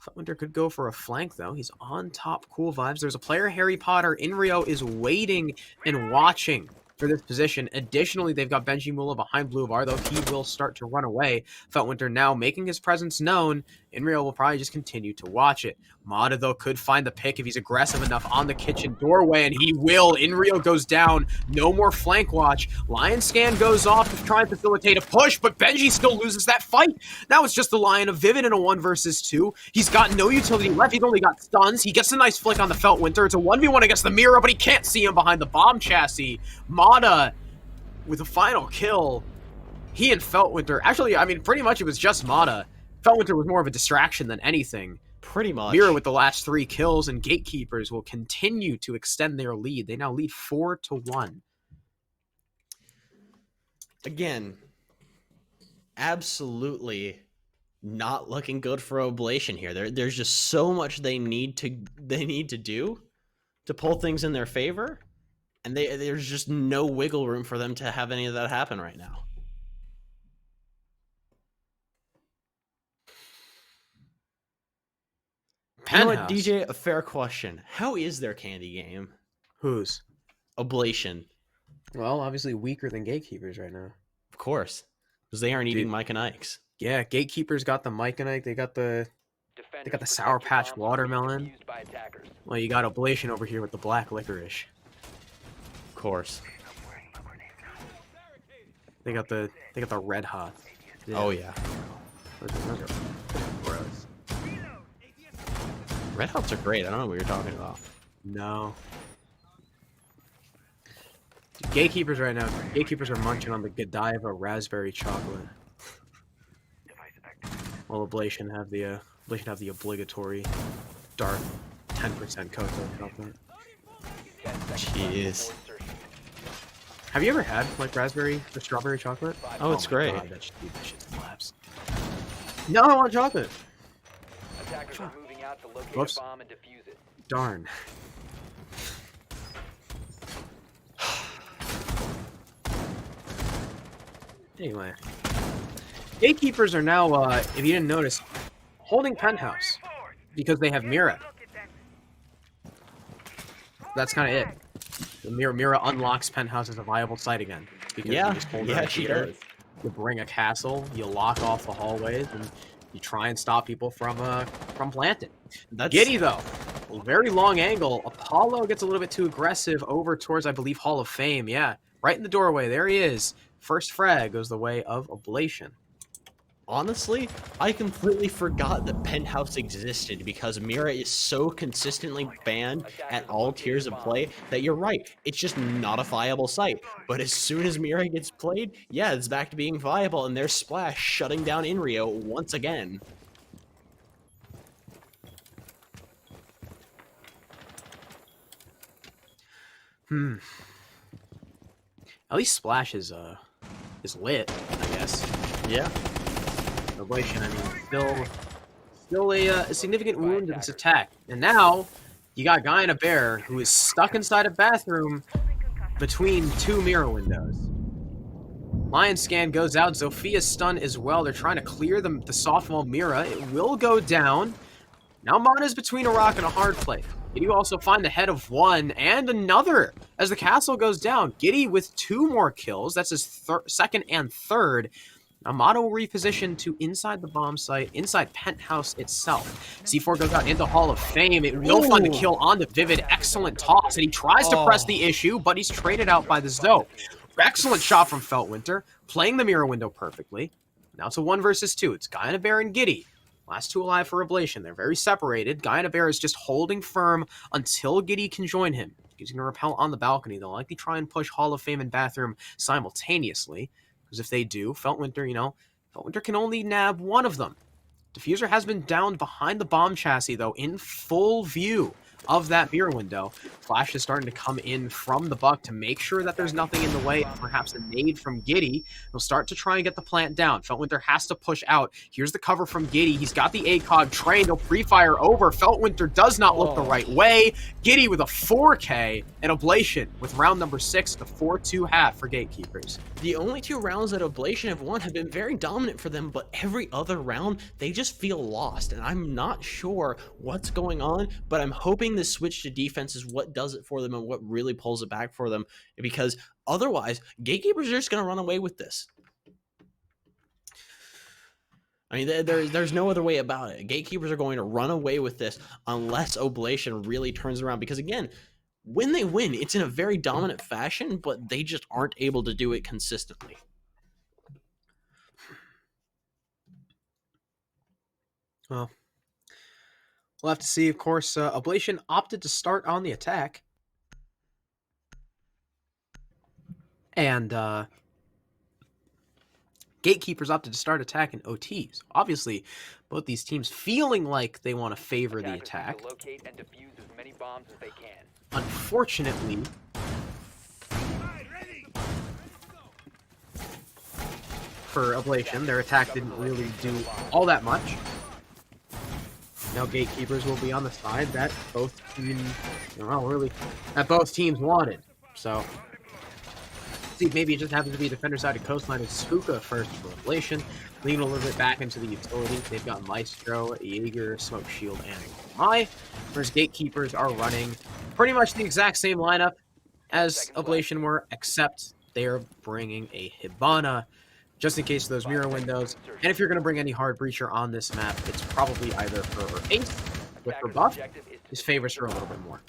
Feltwinter could go for a flank, though. He's on top. Cool vibes. There's a player, Harry Potter. In Rio is waiting and watching for this position. Additionally, they've got Benji Mula behind Blue Bar, though he will start to run away. Feltwinter now making his presence known. In Rio will probably just continue to watch it. Mata, though, could find the pick if he's aggressive enough on the kitchen doorway, and he will. In Rio goes down. No more flank watch. Lion Scan goes off to try and facilitate a push, but Benji still loses that fight. Now it's just the Lion of Vivid in a 1 versus 2. He's got no utility left. He's only got stuns. He gets a nice flick on the Feltwinter. It's a 1v1 against the Mirror, but he can't see him behind the bomb chassis. Mata with a final kill. He and Feltwinter, actually, I mean, pretty much it was just Mata. Feltwinter was more of a distraction than anything. Pretty much. Mirror with the last 3 kills, and Gatekeepers will continue to extend their lead. They now lead 4-1. Again, absolutely not looking good for Oblation here. There's just so much they need to do to pull things in their favor, and there's just no wiggle room for them to have any of that happen right now. You know what, Penthouse. DJ? A fair question. How is their candy game? Whose? Oblation, Well, obviously weaker than Gatekeepers right now. of course, because they aren't eating Dude. Mike and Ike's. Yeah, Gatekeepers got the Mike and Ike. They got the Defenders Sour protect your Patch bombs from Watermelon. being defused by attackers. Well, you got Oblation over here with the black licorice. Of course. They got the red hot. Oh yeah. Those are gross. Red Hots are great. I don't know what you're talking about. No. Dude, Gatekeepers right now. Gatekeepers are munching on the Godiva raspberry chocolate. While Ablation have the obligatory dark 10% cocoa chocolate. 10 seconds Jeez. before insertion. Have you ever had like raspberry or strawberry chocolate? Oh, it's my great. God, that shit slaps. No, I want chocolate. Attackers are moving out to locate Whoops. a bomb and defuse it. Darn. Anyway, Gatekeepers are now, if you didn't notice, holding Penthouse because they have Mira. That's kind of it. The Mira unlocks Penthouse as a viable site again. Because you just hold right she here, does. You bring a castle, you lock off the hallways, and you try and stop people from planting. That's Giddy though, a very long angle. Apollo gets a little bit too aggressive over towards, I believe, Hall of Fame. Yeah, right in the doorway. There he is. First frag goes the way of Ablation. honestly, I completely forgot that Penthouse existed because Mira is so consistently banned at all tiers of play that you're right. It's just not a viable site. But as soon as Mira gets played, yeah, it's back to being viable, and there's Splash shutting down Inrio once again. At least Splash is lit, I guess. Yeah. Ablation, I mean, still a significant wound in this attack. And now, you got Guy in a Bear who is stuck inside a bathroom between two mirror windows. Lion Scan goes out. Zophia's stun as well. They're trying to clear the softball Mira. It will go down. Now Mana's between a rock and a hard place. Giddy will also find the head of one and another as the castle goes down. Giddy with 2 more kills. That's his second and third. Now Mata will reposition to inside the bomb site, inside Penthouse itself. C4 goes out into Hall of Fame. It will find the kill on the Vivid. Excellent toss. And he tries to press the issue, but he's traded out by the Zoe. Excellent shot from Feltwinter, playing the mirror window perfectly. Now it's a 1 versus 2. It's Guy and a Bear and Giddy. Last 2 alive for Ablation. They're very separated. Guy and a Bear is just holding firm until Giddy can join him. He's going to repel on the balcony. They'll likely try and push Hall of Fame and Bathroom simultaneously. Because if they do, Feltwinter, Feltwinter can only nab one of them. Diffuser has been downed behind the bomb chassis, though, in full view of that mirror window. Flash is starting to come in from the Buck to make sure that there's nothing in the way. Perhaps a nade from Giddy. He'll start to try and get the plant down. Feltwinter has to push out. Here's the cover from Giddy. He's got the ACOG trained. He'll pre-fire over. Feltwinter does not look the right way. Giddy with a 4K and Oblation with round number 6, the 4-2 half for Gatekeepers. The only 2 rounds that Oblation have won have been very dominant for them, but every other round, they just feel lost, and I'm not sure what's going on, but I'm hoping this switch to defense is what does it for them and what really pulls it back for them, because otherwise, Gatekeepers are just going to run away with this. I mean, there's no other way about it. Gatekeepers are going to run away with this unless Oblation really turns around, because again, when they win, it's in a very dominant fashion, but they just aren't able to do it consistently. Well, we'll have to see. Of course, Oblation opted to start on the attack. And Gatekeepers opted to start attacking OTs. Obviously, both these teams feeling like they want to favor the attack. Locate and defuse as many bombs as they can. Unfortunately, for Oblation, their attack didn't really do all that much. Now Gatekeepers will be on the side that both teams, wanted. So, see, maybe it just happens to be defender side of Coastline and Spooka first for Oblation. Lean a little bit back into the utility. They've got Maestro, Jaeger, Smoke Shield, and Mai. Whereas Gatekeepers are running pretty much the exact same lineup as Oblation were, except they are bringing a Hibana just in case of those mirror windows. And if you're going to bring any hard breacher on this map, it's probably either for Ace with her buff. His favors her a little bit more.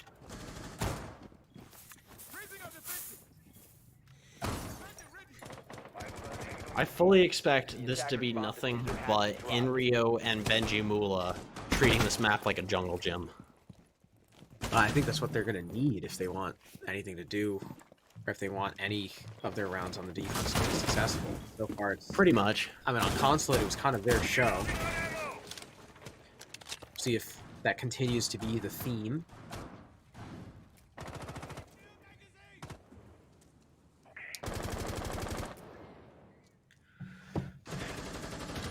I fully expect this to be nothing but Inrio and Benji Mula treating this map like a jungle gym. I think that's what they're going to need if they want anything to do, or if they want any of their rounds on the defense to be successful. So far, it's pretty much. I mean, on Consulate, it was kind of their show. See if that continues to be the theme.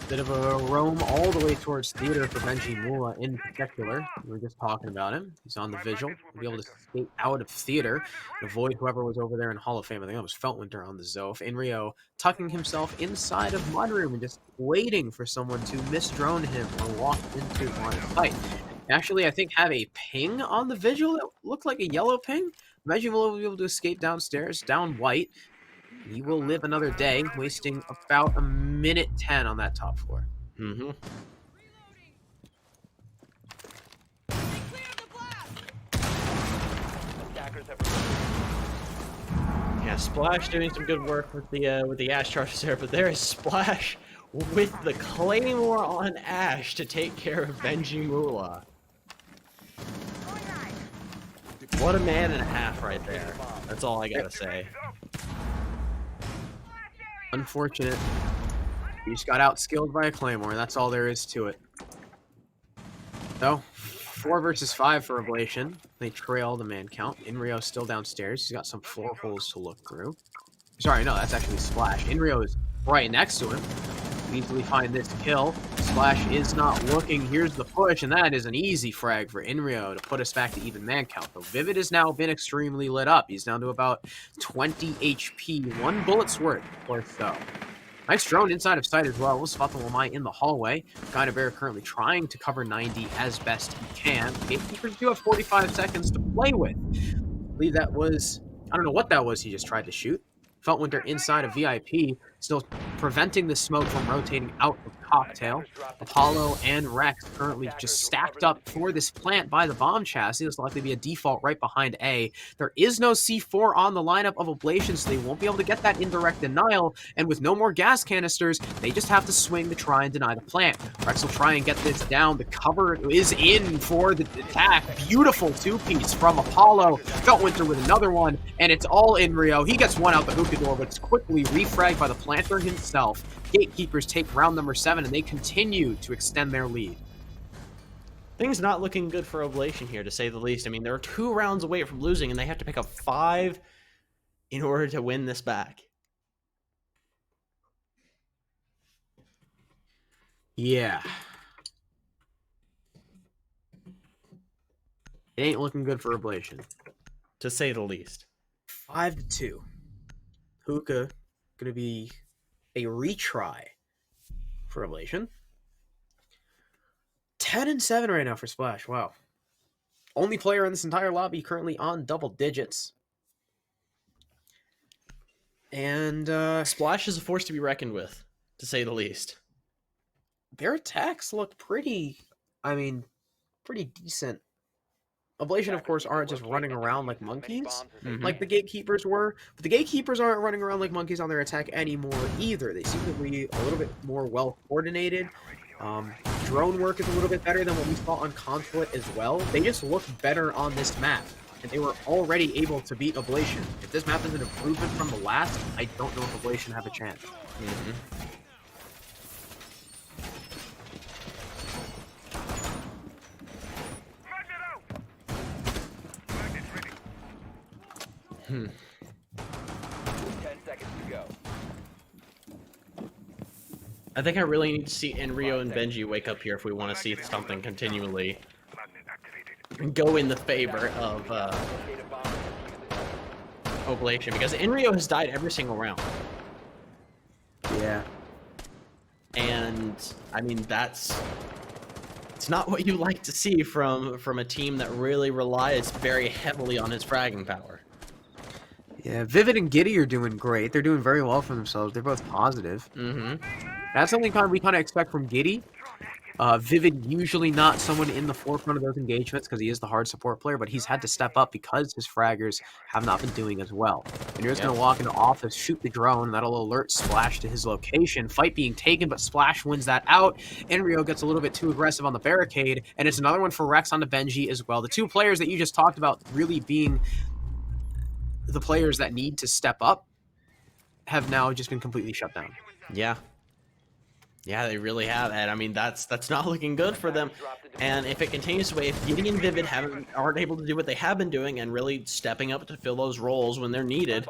Bit of a roam all the way towards theater for Benji Mula in particular. We were just talking about him. He's on the vigil. He'll be able to escape out of theater and avoid whoever was over there in Hall of Fame. I think it was Feltwinter on the Zof. Inrio tucking himself inside of Mudroom and just waiting for someone to misdrone him or walk into line of sight. Actually, I think have a ping on the vigil that looked like a yellow ping. Benji Mula will be able to escape downstairs, down white. He will live another day, wasting about a minute 10 on that top floor. Mm-hmm. Yeah, Splash doing some good work with the Ash charges there, but there is Splash with the Claymore on Ash to take care of Benji Mula. What a man and a half right there. That's all I gotta say. Unfortunate. He just got outskilled by a Claymore. That's all there is to it. So, 4 versus 5 for Oblation. They trail the man count. Inrio still downstairs. He's got some floor holes to look through. Sorry, no, that's actually Splash. Inrio is right next to him. Easily find this kill. Splash is not looking. Here's the push, and that is an easy frag for Inrio to put us back to even man count. Though Vivid has now been extremely lit up. He's down to about 20 HP. 1 bullet's worth or so. Nice drone inside of sight as well. We'll spot the Lamai in the hallway. Kind of Bear currently trying to cover 90 as best he can. Gatekeepers do have 45 seconds to play with. I believe that was, I don't know what that was he just tried to shoot. Feltwinter inside of VIP, still preventing the smoke from rotating out of Cocktail. Apollo and Rex currently just stacked up for this plant by the bomb chassis. This will likely be a default right behind A. There is no C4 on the lineup of Ablation, so they won't be able to get that indirect denial. And with no more gas canisters, they just have to swing to try and deny the plant. Rex will try and get this down. The cover is in for the attack. Beautiful two-piece from Apollo. Feltwinter with another one, and it's all in Rio. He gets one out the hookah door, but it's quickly refragged by the planter himself. Gatekeepers take round number 7, and they continue to extend their lead. Things not looking good for Oblation here, to say the least. I mean, they're 2 rounds away from losing, and they have to pick up 5 in order to win this back. Yeah. It ain't looking good for Oblation. To say the least. 5-2. Hookah gonna be a retry for Oblation. 10-7 right now for Splash. Wow. Only player in this entire lobby currently on double digits. And Splash is a force to be reckoned with, to say the least. their attacks look pretty, pretty decent. Oblation, of course, aren't just running around like monkeys, like the Gatekeepers were. But the Gatekeepers aren't running around like monkeys on their attack anymore either. They seem to be a little bit more well-coordinated. Drone work is a little bit better than what we saw on Consulate as well. They just look better on this map. And they were already able to beat Oblation. If this map is an improvement from the last, I don't know if Oblation have a chance. Ten seconds to go. I think I really need to see Enrio and Benji wake up here if we want to see something continually go in the favor of Locate a bomb and defuse it. Oblation, because Enrio has died every single round. Yeah. And I mean, it's not what you like to see from a team that really relies very heavily on his fragging power. Yeah, Vivid and Giddy are doing great. They're doing very well for themselves. They're both positive. That's something we kind of expect from Giddy. Vivid, usually not someone in the forefront of those engagements because he is the hard support player, but he's had to step up because his fraggers have not been doing as well. And you're just going to walk into office, shoot the drone, and that'll alert Splash to his location. Fight being taken, but Splash wins that out. Enrio gets a little bit too aggressive on the barricade, and it's another one for Rex on the Benji as well. The 2 players that you just talked about really being the players that need to step up have now just been completely shut down. Yeah, they really have, and I mean that's not looking good for them. And if it continues the way, if Giddy and Vivid aren't able to do what they have been doing and really stepping up to fill those roles when they're needed,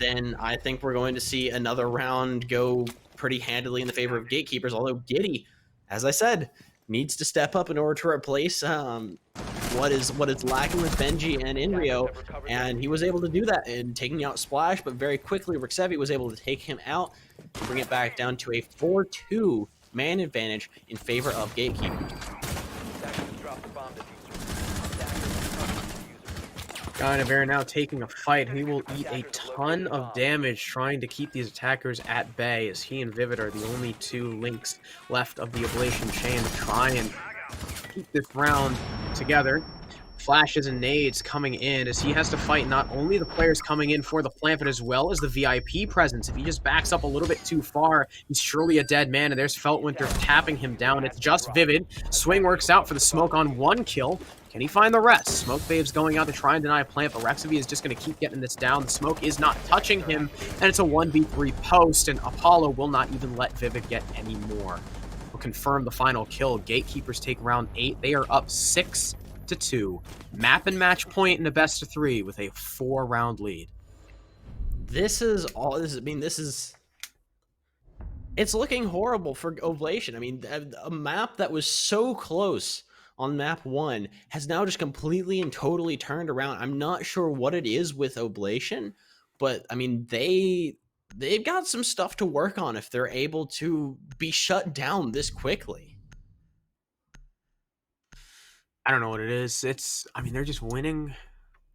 then I think we're going to see another round go pretty handily in the favor of Gatekeepers. Although Giddy, as I said, needs to step up in order to replace what is lacking with Benji and Enrio, and he was able to do that in taking out Splash, but very quickly Rixevi was able to take him out and bring it back down to a 4-2 man advantage in favor of Gatekeepers. Guinevere now taking a fight. He will eat a ton of damage trying to keep these attackers at bay, as he and Vivid are the only 2 links left of the Oblation chain to try and keep this round together. Flashes and nades coming in as he has to fight not only the players coming in for the plant, but as well as the VIP presence. If he just backs up a little bit too far, he's surely a dead man, and there's Feltwinter tapping him down. It's just Vivid. Swing works out for the smoke on 1 kill. Can he find the rest? Smoke Babe's going out to try and deny a plant, but Rexavi is just going to keep getting this down. The smoke is not touching him, and it's a 1v3 post, and Apollo will not even let Vivid get any more. We'll confirm the final kill. Gatekeepers take round 8. They are up 6-2. Map and match point in a best of 3 with a 4-round lead. This is it's looking horrible for Oblation. I mean, a map that was so close on map 1 has now just completely and totally turned around. I'm not sure what it is with Oblation, but I mean, they've got some stuff to work on if they're able to be shut down this quickly. I don't know what it is. They're just winning.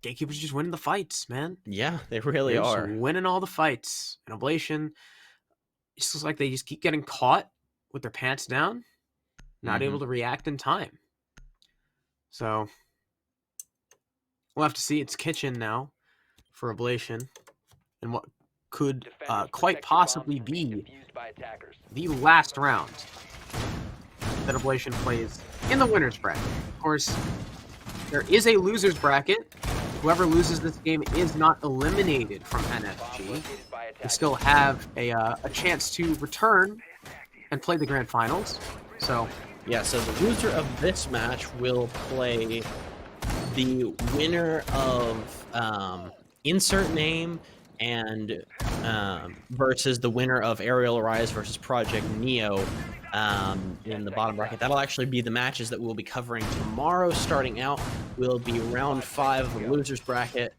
Gatekeepers just winning the fights, man. Yeah, they really They're are. just winning all the fights. And Oblation, it just looks like they just keep getting caught with their pants down, not able to react in time. So we'll have to see. It's kitchen now for Oblation, and what could quite possibly be the last round that Oblation plays in the winner's bracket. Of course, there is a loser's bracket. Whoever loses this game is not eliminated from NSG. They still have a chance to return and play the grand finals. So Yeah, so the loser of this match will play the winner of Insert Name and versus the winner of Aerial Rise versus Project Neo in the bottom bracket. That'll actually be the matches that we'll be covering tomorrow. Starting out will be round 5 of the losers bracket.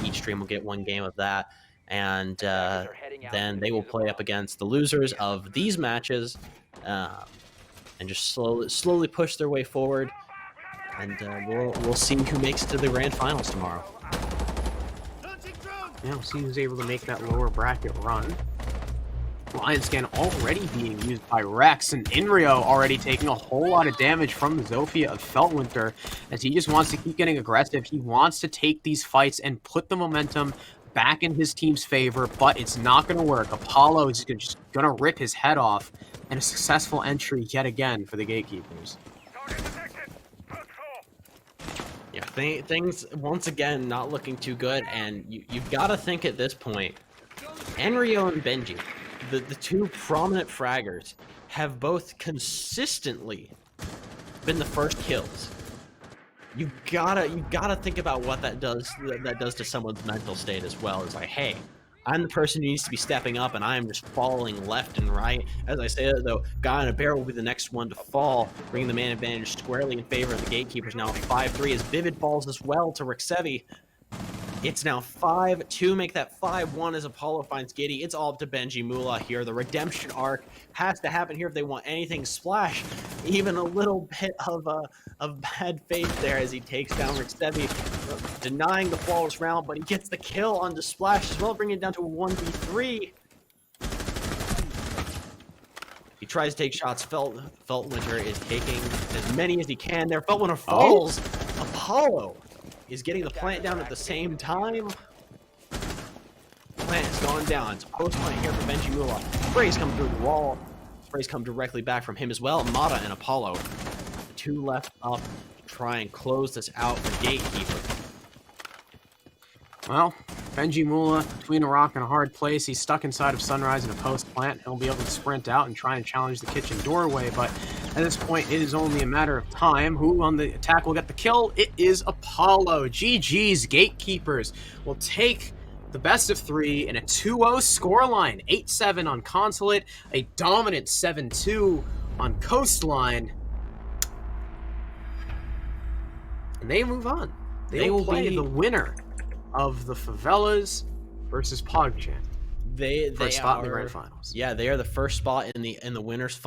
Each stream will get 1 game of that, and then they will play up against the losers of these matches and just slowly push their way forward. And we'll see who makes it to the grand finals tomorrow. Yeah, we'll see who's able to make that lower bracket run. Lion Scan already being used by Rex, and Inrio already taking a whole lot of damage from the Zofia of Feltwinter, as he just wants to keep getting aggressive. He wants to take these fights and put the momentum back in his team's favor, but it's not going to work. Apollo is just going to rip his head off, and a successful entry yet again for the Gatekeepers. Yeah, things once again not looking too good, and you've got to think at this point, Enrio and Benji, the 2 prominent fraggers, have both consistently been the first kills. You gotta think about what that does to someone's mental state as well. It's like, hey, I'm the person who needs to be stepping up, and I am just falling left and right. As I say that, though, Guy on a Bear will be the next one to fall, bringing the man advantage squarely in favor of the Gatekeepers. Now 5-3 as Vivid falls as well to Rixevi. It's now 5-2, make that 5-1 as Apollo finds Giddy. It's all up to Benji Mula here. The redemption arc has to happen here if they want anything. Splash, even a little bit of bad faith there as he takes down Rixevi, denying the flawless round, but he gets the kill onto Splash as well, bringing it down to a 1v3. He tries to take shots. Feltwinter is taking as many as he can there. Feltwinter falls. Apollo is getting the plant down at the same time. Plant has gone down. It's a post plant here for Benji Mula. Sprays come through the wall. Sprays come directly back from him as well. Mata and Apollo, the 2 left up to try and close this out for Gatekeeper. Well, Benji Mula, between a rock and a hard place, he's stuck inside of Sunrise in a post plant. He'll be able to sprint out and try and challenge the kitchen doorway, but at this point, it is only a matter of time. Who on the attack will get the kill? It is Apollo. GG's Gatekeepers will take the best of 3 in a 2-0 scoreline. 8-7 on Consulate, a dominant 7-2 on Coastline. And they move on. They will play the winner of the Favelas versus PogChamp. They for a spot in the are grand finals. Yeah, they are the first spot in the winners